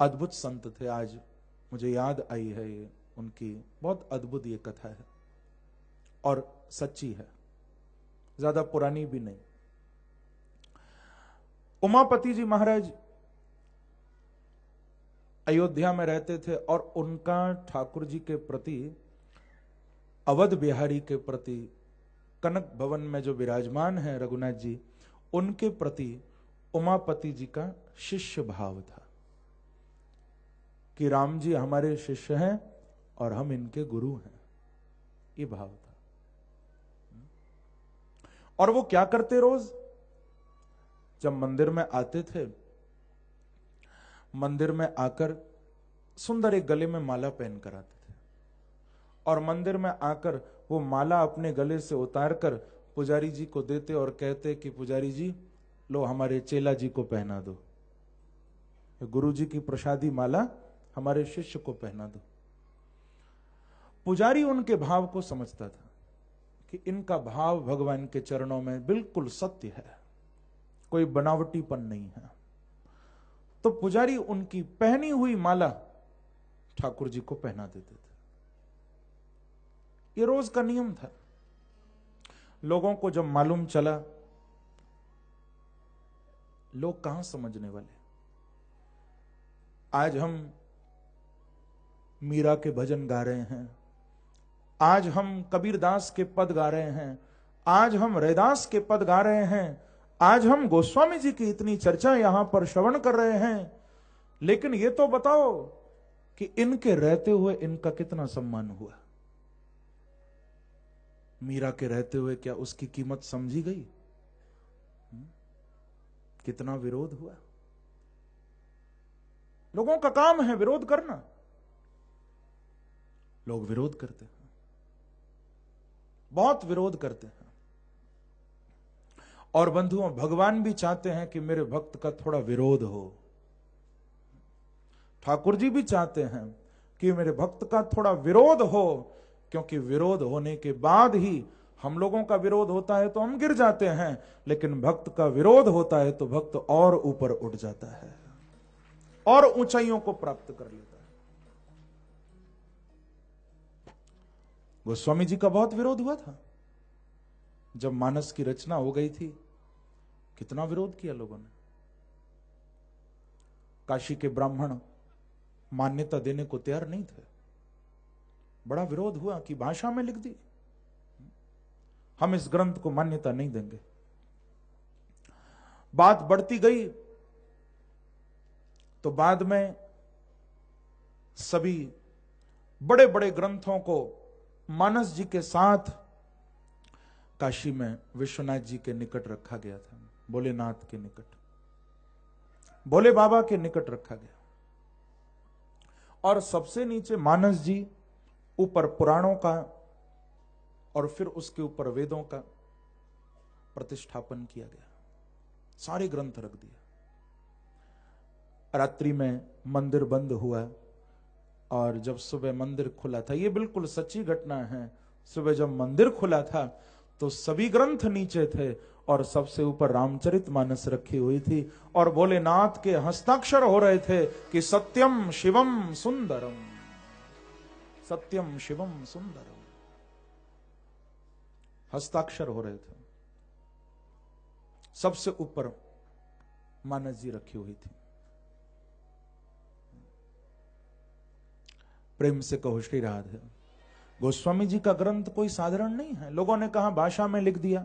अद्भुत संत थे, आज मुझे याद आई है ये उनकी, बहुत अद्भुत ये कथा है और सच्ची है, ज्यादा पुरानी भी नहीं। उमापति जी महाराज अयोध्या में रहते थे और उनका ठाकुर जी के प्रति, अवध बिहारी के प्रति, कनक भवन में जो विराजमान है रघुनाथ जी, उनके प्रति उमापति जी का शिष्य भाव था कि राम जी हमारे शिष्य हैं और हम इनके गुरु हैं, ये भाव था। और वो क्या करते, रोज जब मंदिर में आते थे, मंदिर में आकर सुंदर एक गले में माला पहन कर आते थे और मंदिर में आकर वो माला अपने गले से उतारकर पुजारी जी को देते और कहते कि पुजारी जी लो हमारे चेला जी को पहना दो, गुरु जी की प्रसादी माला हमारे शिष्य को पहना दो। पुजारी उनके भाव को समझता था कि इनका भाव भगवान के चरणों में बिल्कुल सत्य है, कोई बनावटीपन नहीं है। तो पुजारी उनकी पहनी हुई माला ठाकुर जी को पहना देते थे। ये रोज का नियम था। लोगों को जब मालूम चला, लोग कहां समझने वाले। आज हम मीरा के भजन गा रहे हैं, आज हम कबीरदास के पद गा रहे हैं, आज हम रैदास के पद गा रहे हैं, आज हम गोस्वामी जी की इतनी चर्चा यहां पर श्रवण कर रहे हैं, लेकिन ये तो बताओ कि इनके रहते हुए इनका कितना सम्मान हुआ। मीरा के रहते हुए क्या उसकी कीमत समझी गई? कितना विरोध हुआ। लोगों का काम है विरोध करना, लोग विरोध करते हैं, बहुत विरोध करते हैं। और बंधुओं, भगवान भी चाहते हैं कि मेरे भक्त का थोड़ा विरोध हो। ठाकुर जी भी चाहते हैं कि मेरे भक्त का थोड़ा विरोध हो, क्योंकि विरोध होने के बाद ही हम लोगों का विरोध होता है तो हम गिर जाते हैं, लेकिन भक्त का विरोध होता है तो भक्त और ऊपर उठ जाता है और ऊंचाइयों को प्राप्त कर लेता है। गोस्वामी जी का बहुत विरोध हुआ था जब मानस की रचना हो गई थी। कितना विरोध किया लोगों ने। काशी के ब्राह्मण मान्यता देने को तैयार नहीं थे। बड़ा विरोध हुआ कि भाषा में लिख दी, हम इस ग्रंथ को मान्यता नहीं देंगे। बात बढ़ती गई तो बाद में सभी बड़े बड़े ग्रंथों को मानस जी के साथ काशी में विश्वनाथ जी के निकट रखा गया था, भोलेनाथ के निकट, भोले बाबा के निकट रखा गया। और सबसे नीचे मानस जी, ऊपर पुराणों का और फिर उसके ऊपर वेदों का प्रतिष्ठापन किया गया। सारे ग्रंथ रख दिया। रात्रि में मंदिर बंद हुआ और जब सुबह मंदिर खुला था, यह बिल्कुल सच्ची घटना है, सुबह जब मंदिर खुला था तो सभी ग्रंथ नीचे थे और सबसे ऊपर रामचरितमानस रखी हुई थी और भोलेनाथ के हस्ताक्षर हो रहे थे कि सत्यम शिवम सुंदरम, सत्यम शिवम सुंदरम, हस्ताक्षर हो रहे थे। सबसे ऊपर मानस जी रखी हुई थी। प्रेम से कहो श्री राधे। गोस्वामी जी का ग्रंथ कोई साधारण नहीं है। लोगों ने कहा भाषा में लिख दिया,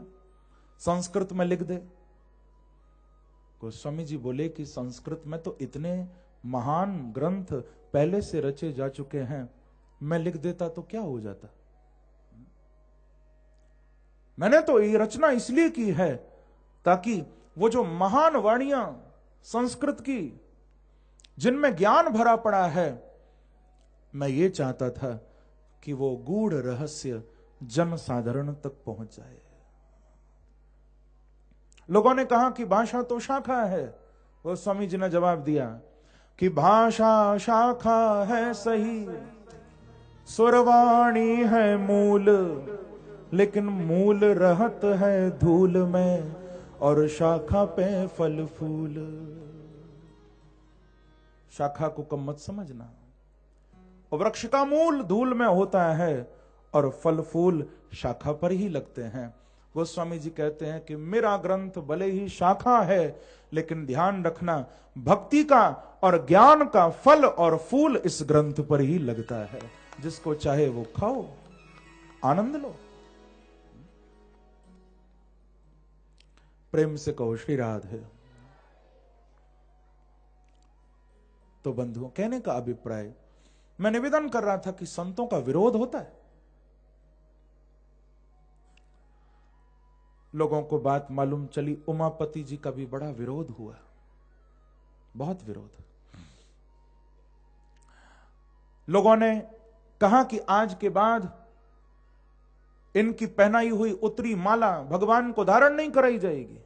संस्कृत में लिख दे। गोस्वामी जी बोले कि संस्कृत में तो इतने महान ग्रंथ पहले से रचे जा चुके हैं, मैं लिख देता तो क्या हो जाता। मैंने तो ये रचना इसलिए की है ताकि वो जो महान वाणियां संस्कृत की जिनमें ज्ञान भरा पड़ा है, मैं ये चाहता था कि वो गूढ़ रहस्य जन साधारण तक पहुंच जाए। लोगों ने कहा कि भाषा तो शाखा है। वो स्वामी जी ने जवाब दिया कि भाषा शाखा है सही, सुरवाणी है मूल, लेकिन मूल रहत है धूल में और शाखा पे फल फूल। शाखा को कम मत समझना। वृक्ष का मूल धूल में होता है और फल फूल शाखा पर ही लगते हैं। गोस्वामी जी कहते हैं कि मेरा ग्रंथ भले ही शाखा है, लेकिन ध्यान रखना भक्ति का और ज्ञान का फल और फूल इस ग्रंथ पर ही लगता है। जिसको चाहे वो खाओ, आनंद लो। प्रेम से कहो श्री राधे। तो बंधुओं, कहने का अभिप्राय, मैं निवेदन कर रहा था कि संतों का विरोध होता है। लोगों को बात मालूम चली, उमापति जी का भी बड़ा विरोध हुआ, बहुत विरोध। लोगों ने कहा कि आज के बाद इनकी पहनाई हुई उत्तरी माला भगवान को धारण नहीं कराई जाएगी।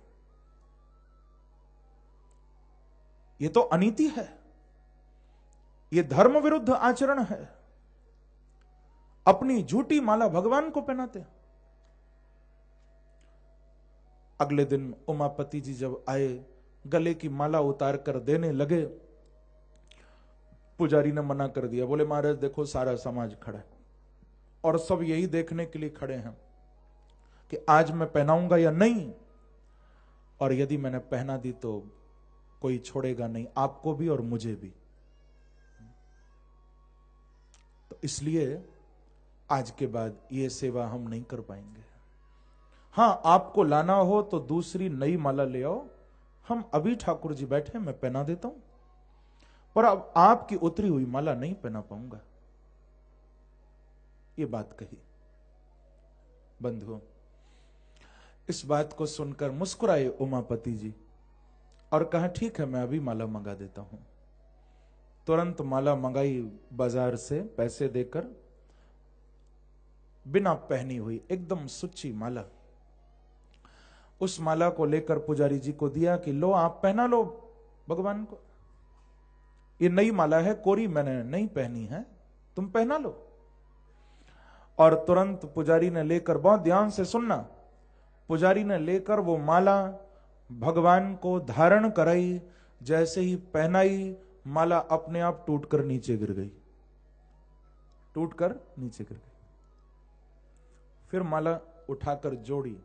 ये तो अनीति है, ये धर्म विरुद्ध आचरण है। अपनी झूठी माला भगवान को पहनाते हैं। अगले दिन उमापति जी जब आए, गले की माला उतार कर देने लगे, पुजारी ने मना कर दिया। बोले महाराज देखो सारा समाज खड़ा है और सब यही देखने के लिए खड़े हैं कि आज मैं पहनाऊंगा या नहीं, और यदि मैंने पहना दी तो कोई छोड़ेगा नहीं, आपको भी और मुझे भी। तो इसलिए आज के बाद ये सेवा हम नहीं कर पाएंगे। हां, आपको लाना हो तो दूसरी नई माला ले आओ, हम अभी ठाकुर जी बैठे, मैं पहना देता हूं, पर अब आपकी उतरी हुई माला नहीं पहना पाऊंगा। ये बात कही। बंधुओं, इस बात को सुनकर मुस्कुराए उमापति जी और कहा ठीक है, मैं अभी माला मंगा देता हूं। तुरंत माला मंगाई बाजार से पैसे देकर, बिना पहनी हुई एकदम सुच्ची माला। उस माला को लेकर पुजारी जी को दिया कि लो आप पहना लो भगवान को, ये नई माला है, कोरी मैंने नहीं पहनी है, तुम पहना लो। और तुरंत पुजारी ने लेकर, बहुत ध्यान से सुनना, पुजारी ने लेकर वो माला भगवान को धारण कराई। जैसे ही पहनाई, माला अपने आप टूटकर नीचे गिर गई, टूटकर नीचे गिर गई। फिर माला उठाकर जोड़ी,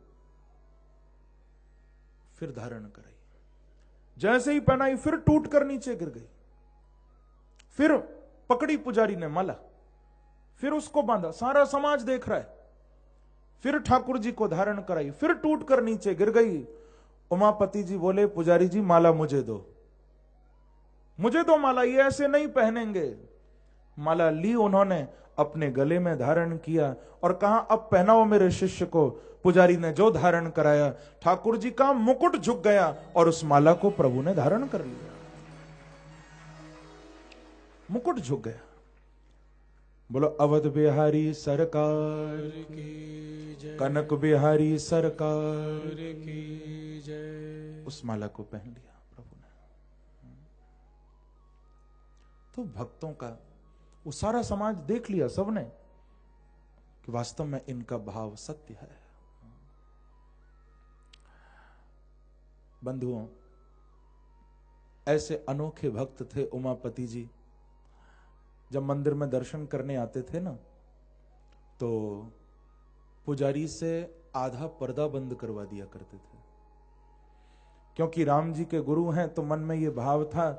फिर धारण कराई। जैसे ही पहनाई फिर टूटकर नीचे गिर गई। फिर पकड़ी पुजारी ने माला, फिर उसको बांधा, सारा समाज देख रहा है। फिर ठाकुर जी को धारण कराई, फिर टूटकर नीचे गिर गई। उमापति जी बोले पुजारी जी माला मुझे दो, मुझे दो माला, ये ऐसे नहीं पहनेंगे। माला ली उन्होंने, अपने गले में धारण किया और कहा अब पहनाओ मेरे शिष्य को। पुजारी ने जो धारण कराया, ठाकुर जी का मुकुट झुक गया और उस माला को प्रभु ने धारण कर लिया। मुकुट झुक गया। बोलो अवध बिहारी सरकार की जय, कनक बिहारी सरकार की जय। उस माला को पहन लिया प्रभु ने। तो भक्तों का वो सारा समाज देख लिया सबने कि वास्तव में इनका भाव सत्य है। बंधुओं, ऐसे अनोखे भक्त थे उमापति जी। जब मंदिर में दर्शन करने आते थे ना, तो पुजारी से आधा पर्दा बंद करवा दिया करते थे, क्योंकि राम जी के गुरु हैं। तो मन में यह भाव था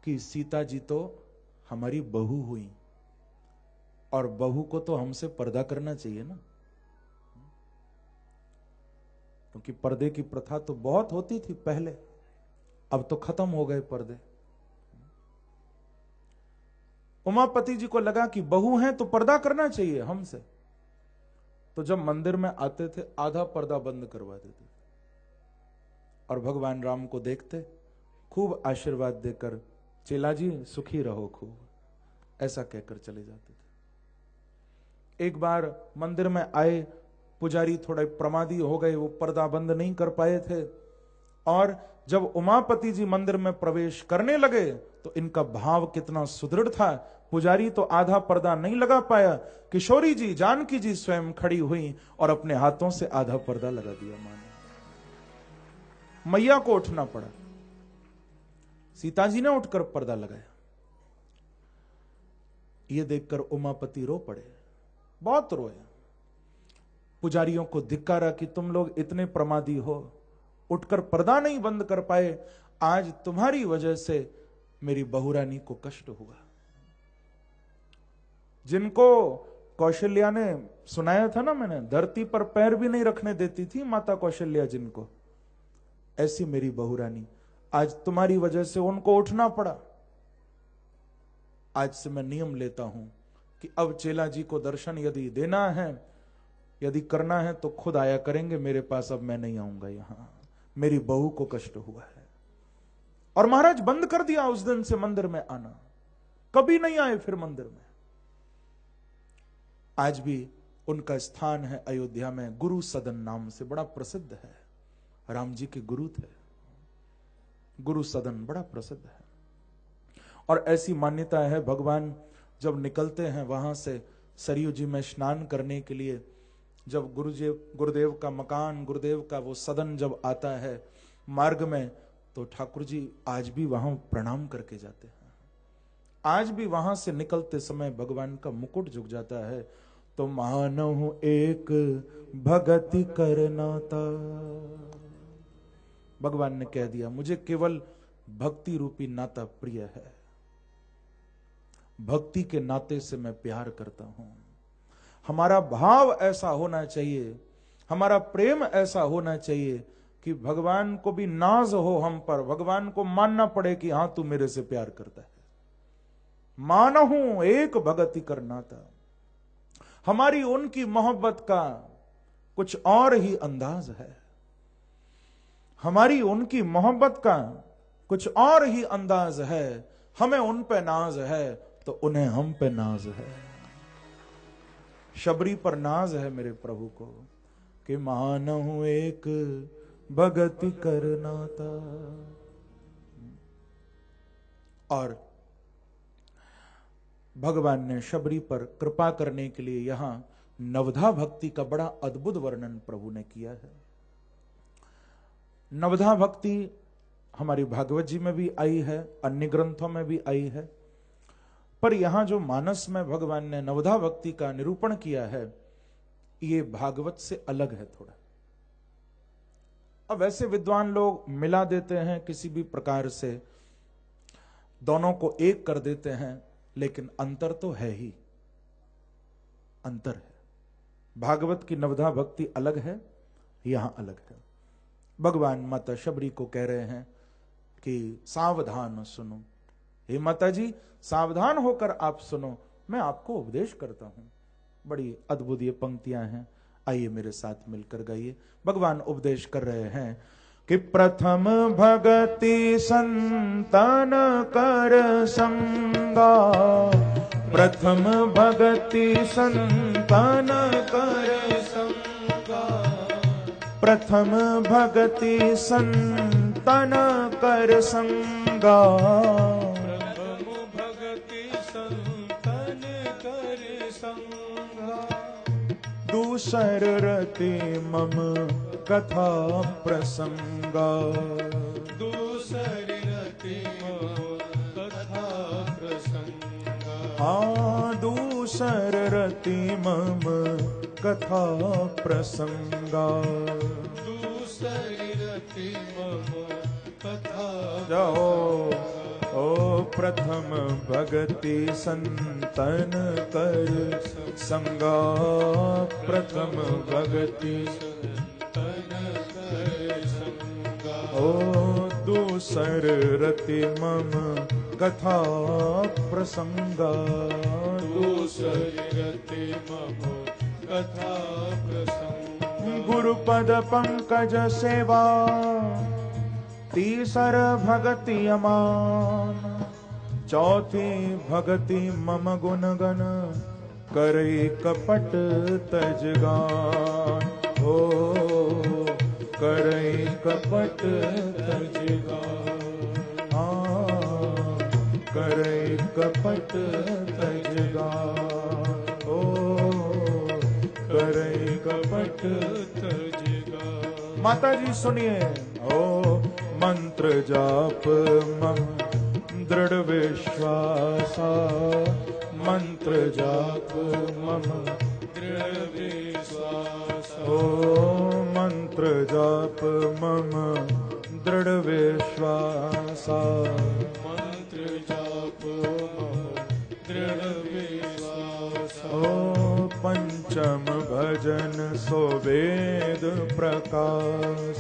कि सीता जी तो हमारी बहू हुई और बहू को तो हमसे पर्दा करना चाहिए ना, क्योंकि पर्दे की प्रथा तो बहुत होती थी पहले, अब तो खत्म हो गए पर्दे। उमापति जी को लगा कि बहू हैं तो पर्दा करना चाहिए हमसे, तो जब मंदिर में आते थे आधा पर्दा बंद करवा देते थे और भगवान राम को देखते, खूब आशीर्वाद देकर चेला जी सुखी रहो खूब, ऐसा कहकर चले जाते थे। एक बार मंदिर में आए, पुजारी थोड़े प्रमादी हो गए, वो पर्दा बंद नहीं कर पाए थे, और जब उमापति जी मंदिर में प्रवेश करने लगे तो इनका भाव कितना सुदृढ़ था। पुजारी तो आधा पर्दा नहीं लगा पाया, किशोरी जी, जानकी जी स्वयं खड़ी हुई और अपने हाथों से आधा पर्दा लगा दिया। मानो मैया को उठना पड़ा, सीता जी ने उठकर पर्दा लगाया। ये देखकर उमापति रो पड़े, बहुत रोए। पुजारियों को धिक्कारा कि तुम लोग इतने प्रमादी हो, उठकर पर्दा नहीं बंद कर पाए, आज तुम्हारी वजह से मेरी बहुरानी को कष्ट हुआ। जिनको कौशल्या ने सुनाया था ना मैंने, धरती पर पैर भी नहीं रखने देती थी माता कौशल्या जिनको, ऐसी मेरी बहुरानी, आज तुम्हारी वजह से उनको उठना पड़ा। आज से मैं नियम लेता हूं कि अब चेला जी को दर्शन यदि देना है, यदि करना है तो खुद आया करेंगे मेरे पास, अब मैं नहीं आऊंगा यहां, मेरी बहू को कष्ट हुआ है। और महाराज बंद कर दिया उस दिन से मंदिर में आना, कभी नहीं आए फिर मंदिर में। आज भी उनका स्थान है अयोध्या में, गुरु सदन नाम से बड़ा प्रसिद्ध है। राम जी के गुरु थे, गुरु सदन बड़ा प्रसिद्ध है। और ऐसी मान्यता है, भगवान जब निकलते हैं वहां से सरयू जी में स्नान करने के लिए, जब गुरुदेव का मकान, गुरुदेव का वो सदन जब आता है मार्ग में, तो ठाकुर जी आज भी वहां प्रणाम करके जाते हैं। आज भी वहां से निकलते समय भगवान का मुकुट झुक जाता है। तो मानहु एक भगति करनाता, भगवान ने कह दिया मुझे केवल भक्ति रूपी नाता प्रिय है, भक्ति के नाते से मैं प्यार करता हूं। हमारा भाव ऐसा होना चाहिए, हमारा प्रेम ऐसा होना चाहिए कि भगवान को भी नाज हो हम पर, भगवान को मानना पड़े कि हां तू मेरे से प्यार करता है। मानहूं एक भगति करनाता, हमारी उनकी मोहब्बत का कुछ और ही अंदाज है, हमारी उनकी मोहब्बत का कुछ और ही अंदाज है। हमें उन पे नाज है तो उन्हें हम पे नाज है। शबरी पर नाज है मेरे प्रभु को कि मानहु एक भगति करनाता। और भगवान ने शबरी पर कृपा करने के लिए यहां नवधा भक्ति का बड़ा अद्भुत वर्णन प्रभु ने किया है। नवधा भक्ति हमारी भागवत जी में भी आई है, अन्य ग्रंथों में भी आई है, पर यहां जो मानस में भगवान ने नवधा भक्ति का निरूपण किया है, ये भागवत से अलग है थोड़ा। अब वैसे विद्वान लोग मिला देते हैं किसी भी प्रकार से, दोनों को एक कर देते हैं, लेकिन अंतर तो है ही, अंतर है। भागवत की नवधा भक्ति अलग है, यहां अलग है। भगवान माता शबरी को कह रहे हैं कि सावधान सुनो, हे माता जी सावधान होकर आप सुनो, मैं आपको उपदेश करता हूं। बड़ी अद्भुत ये पंक्तियां हैं, आइए मेरे साथ मिलकर गाइए। भगवान उपदेश कर रहे हैं कि प्रथम भगति संतन कर संगा, प्रथम भगति संतन कर संगा, प्रथम भगति संतन कर संगा, प्रथम भगति संतन कर संगा, दूसर रति मम कथा प्रसंगा, दूसरी रति कथा प्रसंगा, हाँ दूसर रति मम कथा प्रसंगा, दूसरी रति मम कथा जाओ ओ प्रथम भगति संतन कर संगा, प्रथम भगति ओ दूसर रति मम कथा प्रसंगा, दूसरी रति मम कथा प्रसंगा, गुरुपद पंकज सेवा तीसर भगति अमान, चौथी भगति मम गुण गण करे कपट तजगान, हो करे कपट तजगान, हाँ करे कपट तजगान, ओ करे कपट तजगान। माता जी सुनिए, ओ मंत्र जाप मम दृढ़ विश्वासा, मंत्र जाप मम दृढ़ विश्वास, ओ मंत्र जाप मम दृढ़ विश्वासा, मंत्र जाप मम दृढ़ विश्वास, ओ पंचम भजन सो वेद प्रकाश,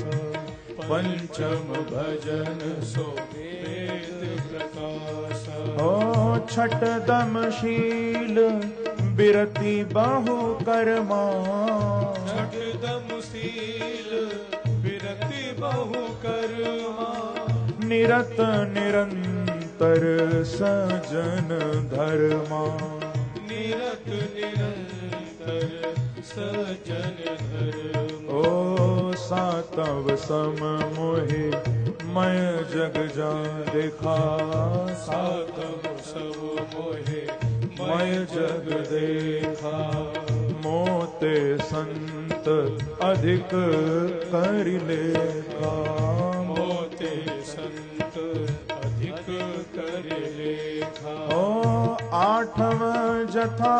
पंचम भजन सो वेद प्रकाश, ओ छठ दमशील बिरति बाहु कर्मा, छठ दमशील बिरति बहु कर्मा, निरत निरंतर सजन धर्मा, निरत सुमिरत निरंतर सजन धर्म। ओ सातव सम मोहि मैं जग जा देखा, सातव सब मोहे मैं जग देखा। मोते संत अधिक कर लेखा, मोते संत अधिक कर लेखा। ओ आठव जथा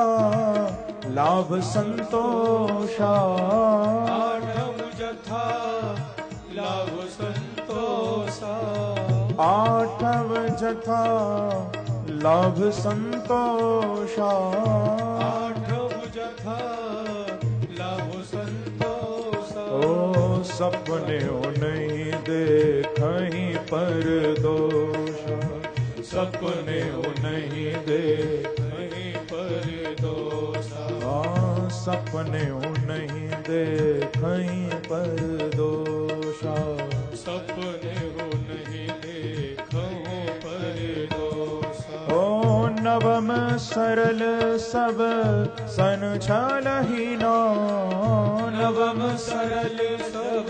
लाभ संतोषा, आठम जथा लाभ संतोषा। आठव जथा लाभ संतोषा। आठम जथा लाभ संतोषा। ओ सपने नहीं देखहीं पर दोष, सपने नहीं देखहीं पर दोषा। सपने नहीं देखहीं पर दोषा, सपने हो नहीं देखूं पर दोषा। ओ नवम सरल सब सन छलहीना, नवम सरल सब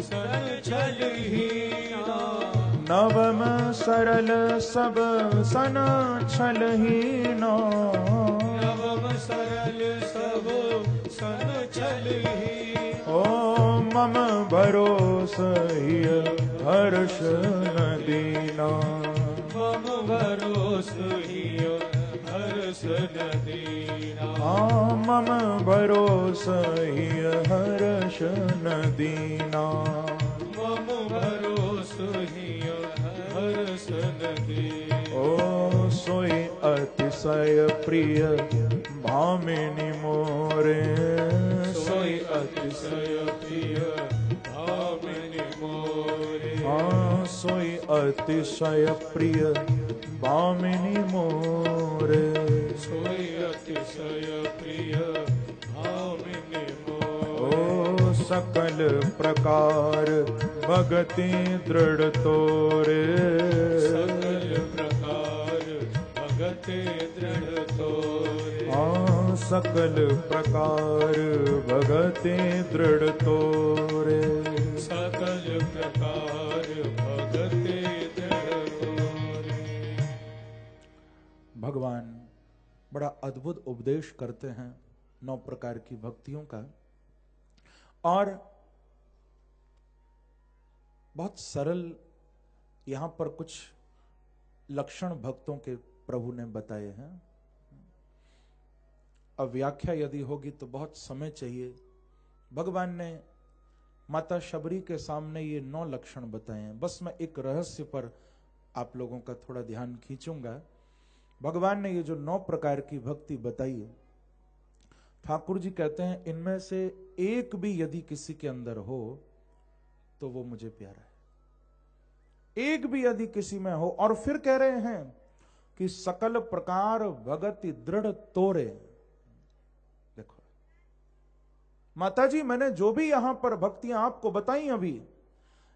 सन छलहीना। नवम सरल सब सन छलहीना। नवम सरल सब सन छलहीना। ओ मम भरोस हिय हर्ष न दीना, मम भरोस हिय हर्ष न दीना। मम भरोस हिय हर्ष न दीना। मम भरोस हिय हर्ष न दीना। ओ सोई अतिशय प्रिय भामिनी मोरे, सोई अतिशय प्रिय भामिनी मोरे। सोई अतिशय प्रिय भामिनी मोरे। सोई अतिशय प्रिय भामिनी मोरे। ओ सकल प्रकार भगति दृढ़ तोरे, सकल प्रकार भगति दृढ़ तोरे। सकल प्रकार भगति दृढ़ तोरे। सकल प्रकार भगति दृढ़ तोरे। भगवान बड़ा अद्भुत उपदेश करते हैं 9 प्रकार की भक्तियों का, और बहुत सरल यहां पर कुछ लक्षण भक्तों के प्रभु ने बताए हैं। अब व्याख्या यदि होगी तो बहुत समय चाहिए। भगवान ने माता शबरी के सामने ये 9 लक्षण बताए हैं। बस मैं एक रहस्य पर आप लोगों का थोड़ा ध्यान खींचूंगा। भगवान ने ये जो 9 प्रकार की भक्ति बताई है, ठाकुर जी कहते हैं इनमें से एक भी यदि किसी के अंदर हो तो वो मुझे प्यारा है। एक भी यदि किसी में हो, और फिर कह रहे हैं कि सकल प्रकार भगति दृढ़ तोरे। देखो माताजी, मैंने जो भी यहां पर भक्तियां आपको बताई अभी,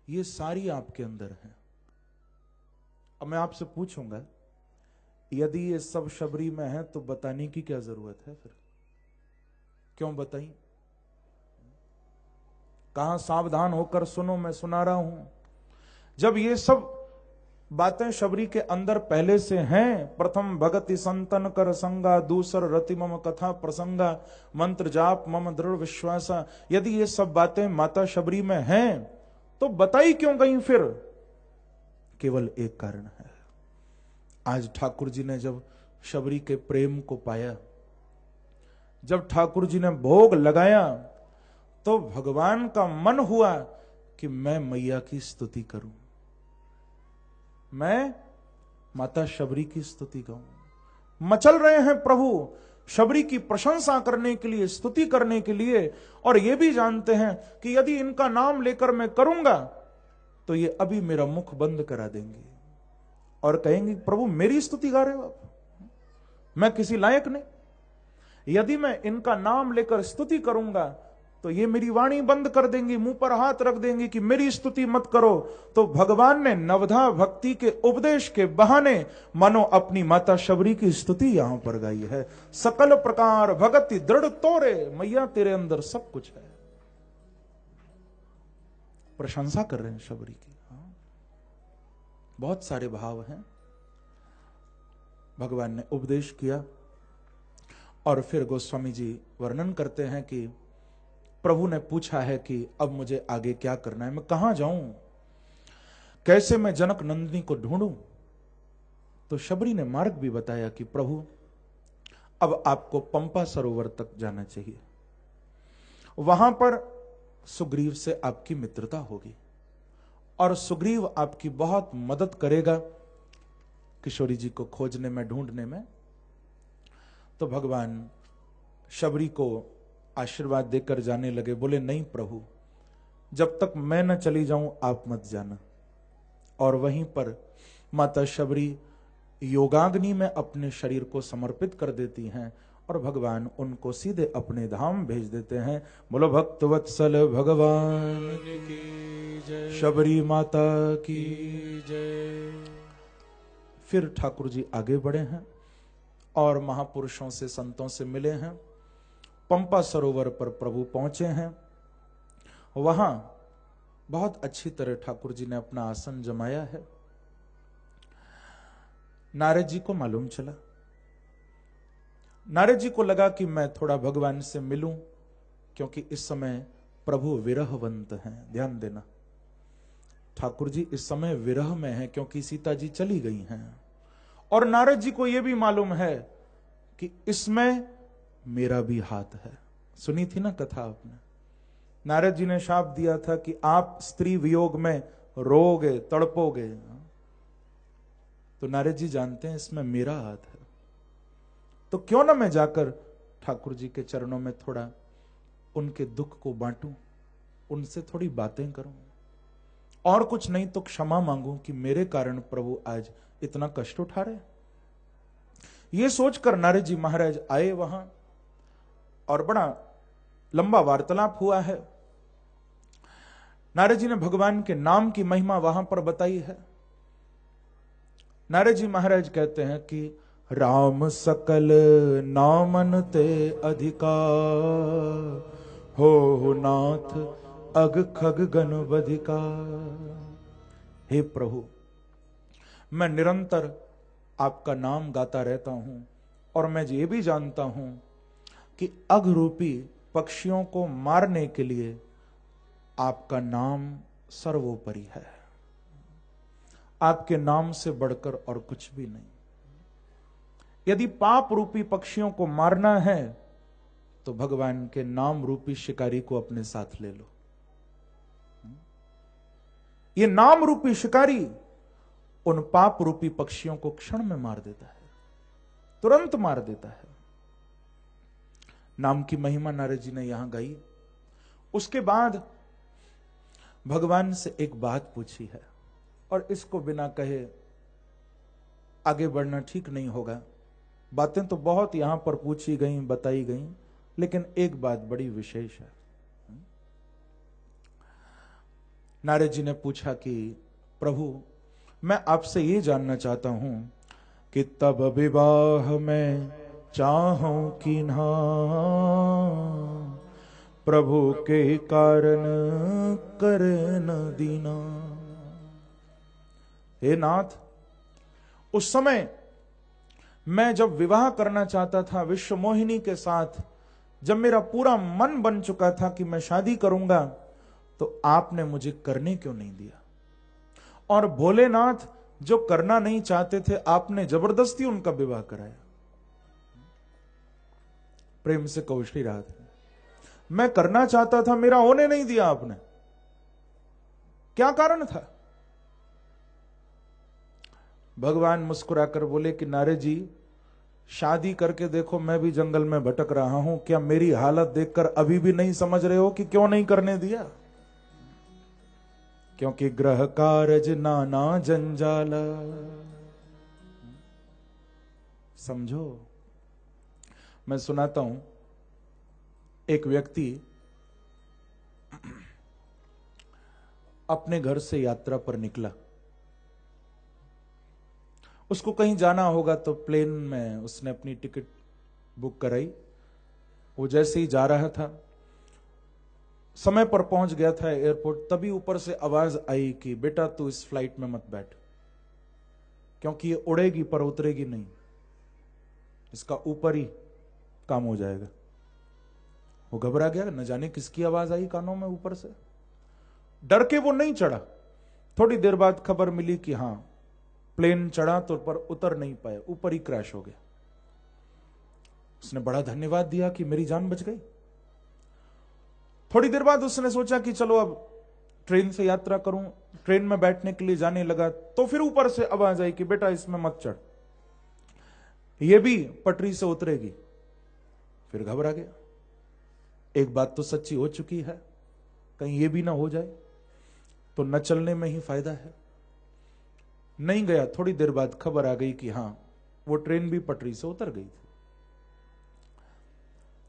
ये सारी आपके अंदर हैं। अब मैं आपसे पूछूंगा, यदि ये सब शबरी में है तो बताने की क्या जरूरत है? फिर क्यों बताई? कहां सावधान होकर सुनो, मैं सुना रहा हूं। जब ये सब बातें शबरी के अंदर पहले से हैं, प्रथम भगति संतन कर संगा, दूसर रति मम कथा प्रसंगा, मंत्र जाप मम दृढ़ विश्वासा, यदि ये सब बातें माता शबरी में हैं तो बताई क्यों गई? फिर केवल एक कारण है। आज ठाकुर जी ने जब शबरी के प्रेम को पाया, जब ठाकुर जी ने भोग लगाया, तो भगवान का मन हुआ कि मैं मैया की स्तुति करूं, मैं माता शबरी की स्तुति गाऊं। मचल रहे हैं प्रभु शबरी की प्रशंसा करने के लिए, स्तुति करने के लिए, और ये भी जानते हैं कि यदि इनका नाम लेकर मैं करूंगा तो ये अभी मेरा मुख बंद करा देंगे और कहेंगे प्रभु मेरी स्तुति गा रहे हो आप, मैं किसी लायक नहीं। यदि मैं इनका नाम लेकर स्तुति करूंगा तो ये मेरी वाणी बंद कर देंगी, मुंह पर हाथ रख देंगी कि मेरी स्तुति मत करो। तो भगवान ने नवधा भक्ति के उपदेश के बहाने मानो अपनी माता शबरी की स्तुति यहां पर गाई है। सकल प्रकार भगति दृढ़ तोरे, मैया तेरे अंदर सब कुछ है। प्रशंसा कर रहे हैं शबरी की। बहुत सारे भाव हैं। भगवान ने उपदेश किया और फिर गोस्वामी जी वर्णन करते हैं कि प्रभु ने पूछा है कि अब मुझे आगे क्या करना है, मैं कहां जाऊं, कैसे मैं जनक नंदिनी को ढूंढूं। तो शबरी ने मार्ग भी बताया कि प्रभु अब आपको पंपा सरोवर तक जाना चाहिए, वहां पर सुग्रीव से आपकी मित्रता होगी और सुग्रीव आपकी बहुत मदद करेगा किशोरी जी को खोजने में, ढूंढने में। तो भगवान शबरी को आशीर्वाद देकर जाने लगे। बोले नहीं प्रभु, जब तक मैं न चली जाऊं आप मत जाना। और वहीं पर माता शबरी योगाग्नि में अपने शरीर को समर्पित कर देती हैं और भगवान उनको सीधे अपने धाम भेज देते हैं। बोलो भक्त वत्सल भगवान की जय, शबरी माता की जय। फिर ठाकुर जी आगे बढ़े हैं और महापुरुषों से, संतों से मिले हैं। पंपा सरोवर पर प्रभु पहुंचे हैं। वहां बहुत अच्छी तरह ठाकुर जी ने अपना आसन जमाया है। नारद जी को मालूम चला, नारद जी को लगा कि मैं थोड़ा भगवान से मिलूं, क्योंकि इस समय प्रभु विरहवंत हैं। ध्यान देना, ठाकुर जी इस समय विरह में हैं क्योंकि सीता जी चली गई हैं। और नारद जी को यह भी मालूम है कि इसमें मेरा भी हाथ है। सुनी थी ना कथा आपने, नारद जी ने शाप दिया था कि आप स्त्री वियोग में रोगे, तड़पोगे। तो नारद जी जानते हैं इसमें मेरा हाथ है। तो क्यों ना मैं जाकर ठाकुर जी के चरणों में थोड़ा उनके दुख को बांटूं, उनसे थोड़ी बातें करूं, और कुछ नहीं तो क्षमा मांगूं कि मेरे कारण प्रभु आज इतना कष्ट उठा रहे। ये सोचकर नारद जी महाराज आए वहां और बड़ा लंबा वार्तालाप हुआ है। नारद जी ने भगवान के नाम की महिमा वहां पर बताई है। नारद जी महाराज कहते हैं कि राम सकल नामन ते अधिका, हो नाथ अग खग गण बधिका। हे प्रभु, मैं निरंतर आपका नाम गाता रहता हूं और मैं ये भी जानता हूं कि अघ रूपी पक्षियों को मारने के लिए आपका नाम सर्वोपरि है। आपके नाम से बढ़कर और कुछ भी नहीं। यदि पाप रूपी पक्षियों को मारना है तो भगवान के नाम रूपी शिकारी को अपने साथ ले लो। ये नाम रूपी शिकारी उन पाप रूपी पक्षियों को क्षण में मार देता है, तुरंत मार देता है। नाम की महिमा नारद जी ने यहां गाई। उसके बाद भगवान से एक बात पूछी है और इसको बिना कहे आगे बढ़ना ठीक नहीं होगा। बातें तो बहुत यहां पर पूछी गई, बताई गई, लेकिन एक बात बड़ी विशेष है। नारद जी ने पूछा कि प्रभु, मैं आपसे ये जानना चाहता हूं कि तब विवाह में चाहूं कि ना, प्रभु के कारण कर न दीना। हे नाथ, उस समय मैं जब विवाह करना चाहता था विश्व मोहिनी के साथ, जब मेरा पूरा मन बन चुका था कि मैं शादी करूंगा, तो आपने मुझे करने क्यों नहीं दिया? और भोलेनाथ जो करना नहीं चाहते थे, आपने जबरदस्ती उनका विवाह कराया। प्रेम से कहो श्री राधे। मैं करना चाहता था, मेरा होने नहीं दिया आपने। क्या कारण था? भगवान मुस्कुराकर बोले कि नारद जी, शादी करके देखो, मैं भी जंगल में भटक रहा हूं। क्या मेरी हालत देखकर अभी भी नहीं समझ रहे हो कि क्यों नहीं करने दिया? क्योंकि ग्रह कारज नाना जंजाला। समझो, मैं सुनाता हूं। एक व्यक्ति अपने घर से यात्रा पर निकला। उसको कहीं जाना होगा तो प्लेन में उसने अपनी टिकट बुक कराई। वो जैसे ही जा रहा था, समय पर पहुंच गया था एयरपोर्ट, तभी ऊपर से आवाज आई कि बेटा तू इस फ्लाइट में मत बैठ, क्योंकि ये उड़ेगी पर उतरेगी नहीं, इसका ऊपर ही काम हो जाएगा। वो घबरा गया, न जाने किसकी आवाज आई कानों में ऊपर से। डर के वो नहीं चढ़ा। थोड़ी देर बाद खबर मिली कि हां प्लेन चढ़ा तो पर उतर नहीं पाए, ऊपर ही क्रैश हो गया। उसने बड़ा धन्यवाद दिया कि मेरी जान बच गई। थोड़ी देर बाद उसने सोचा कि चलो अब ट्रेन से यात्रा करूं। ट्रेन में बैठने के लिए जाने लगा तो फिर ऊपर से आवाज आई कि बेटा इसमें मत चढ़, ये भी पटरी से उतरेगी। फिर घबरा गया। एक बात तो सच्ची हो चुकी है, कहीं ये भी ना हो जाए तो न चलने में ही फायदा है। नहीं गया। थोड़ी देर बाद खबर आ गई कि हां वो ट्रेन भी पटरी से उतर गई थी।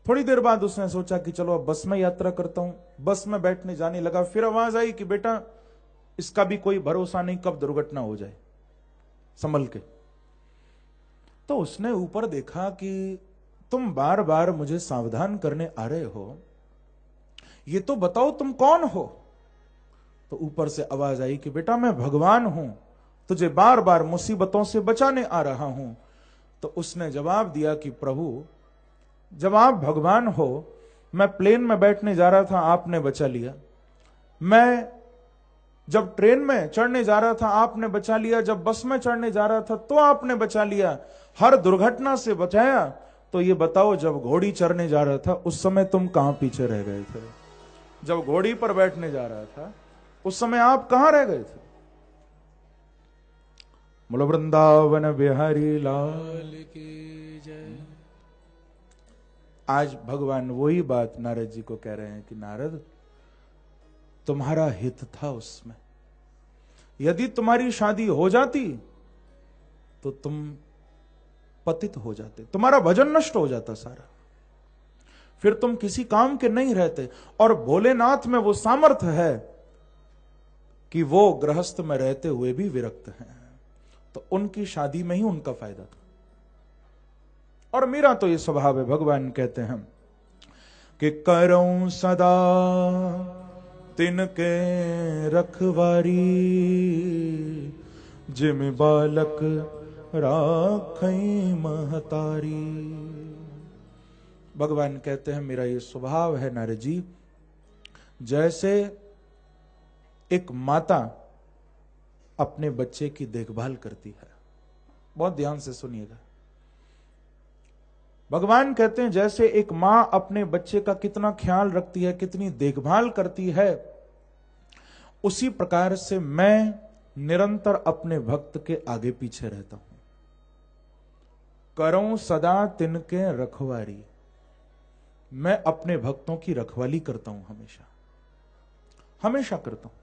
थोड़ी देर बाद उसने सोचा कि चलो अब बस में यात्रा करता हूं। बस में बैठने जाने लगा, फिर आवाज आई कि बेटा इसका भी कोई भरोसा नहीं, कब दुर्घटना हो जाए, संभल के। तो उसने ऊपर देखा कि तुम बार बार मुझे सावधान करने आ रहे हो, ये तो बताओ तुम कौन हो। तो ऊपर से आवाज आई कि बेटा मैं भगवान हूं, तुझे बार बार मुसीबतों से बचाने आ रहा हूं। तो उसने जवाब दिया कि प्रभु जब आप भगवान हो, मैं प्लेन में बैठने जा रहा था, आपने बचा लिया। मैं जब ट्रेन में चढ़ने जा रहा था, आपने बचा लिया। जब बस में चढ़ने जा रहा था तो आपने बचा लिया। हर दुर्घटना से बचाया। तो ये बताओ जब घोड़ी चढ़ने जा रहा था उस समय तुम कहां पीछे रह गए थे? जब घोड़ी पर बैठने जा रहा था उस समय आप कहां रह गए थे? बोलो वृंदावन बिहारी लाल की जय। आज भगवान वही बात नारद जी को कह रहे हैं कि नारद तुम्हारा हित था उसमें। यदि तुम्हारी शादी हो जाती तो तुम पतित हो जाते, तुम्हारा भजन नष्ट हो जाता सारा, फिर तुम किसी काम के नहीं रहते। और भोलेनाथ में वो सामर्थ्य है कि वो गृहस्थ में रहते हुए भी विरक्त हैं, तो उनकी शादी में ही उनका फायदा था। और मेरा तो ये स्वभाव है, भगवान कहते हैं कि करऊं सदा तिनके रखवारी, जिम बालक राखई महतारी। भगवान कहते हैं मेरा ये स्वभाव है नारद जी, जैसे एक माता अपने बच्चे की देखभाल करती है। बहुत ध्यान से सुनिएगा। भगवान कहते हैं जैसे एक मां अपने बच्चे का कितना ख्याल रखती है, कितनी देखभाल करती है, उसी प्रकार से मैं निरंतर अपने भक्त के आगे पीछे रहता हूं। करऊं सदा तिनके रखवारी, मैं अपने भक्तों की रखवाली करता हूं, हमेशा हमेशा करता हूं,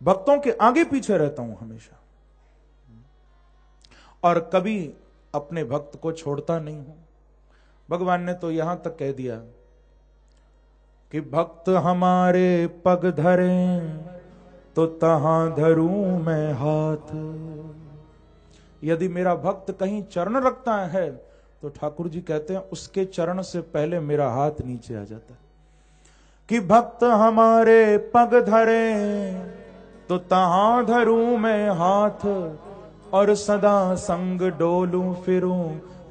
भक्तों के आगे पीछे रहता हूं हमेशा, और कभी अपने भक्त को छोड़ता नहीं हूं। भगवान ने तो यहां तक कह दिया कि भक्त हमारे पग धरे तो तहां धरूं मैं हाथ। यदि मेरा भक्त कहीं चरण रखता है तो ठाकुर जी कहते हैं उसके चरण से पहले मेरा हाथ नीचे आ जाता है। कि भक्त हमारे पग धरे तो तहां धरूं मैं हाथ, और सदा संग डोलूं फिरूं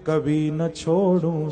कभी न छोड़ूं।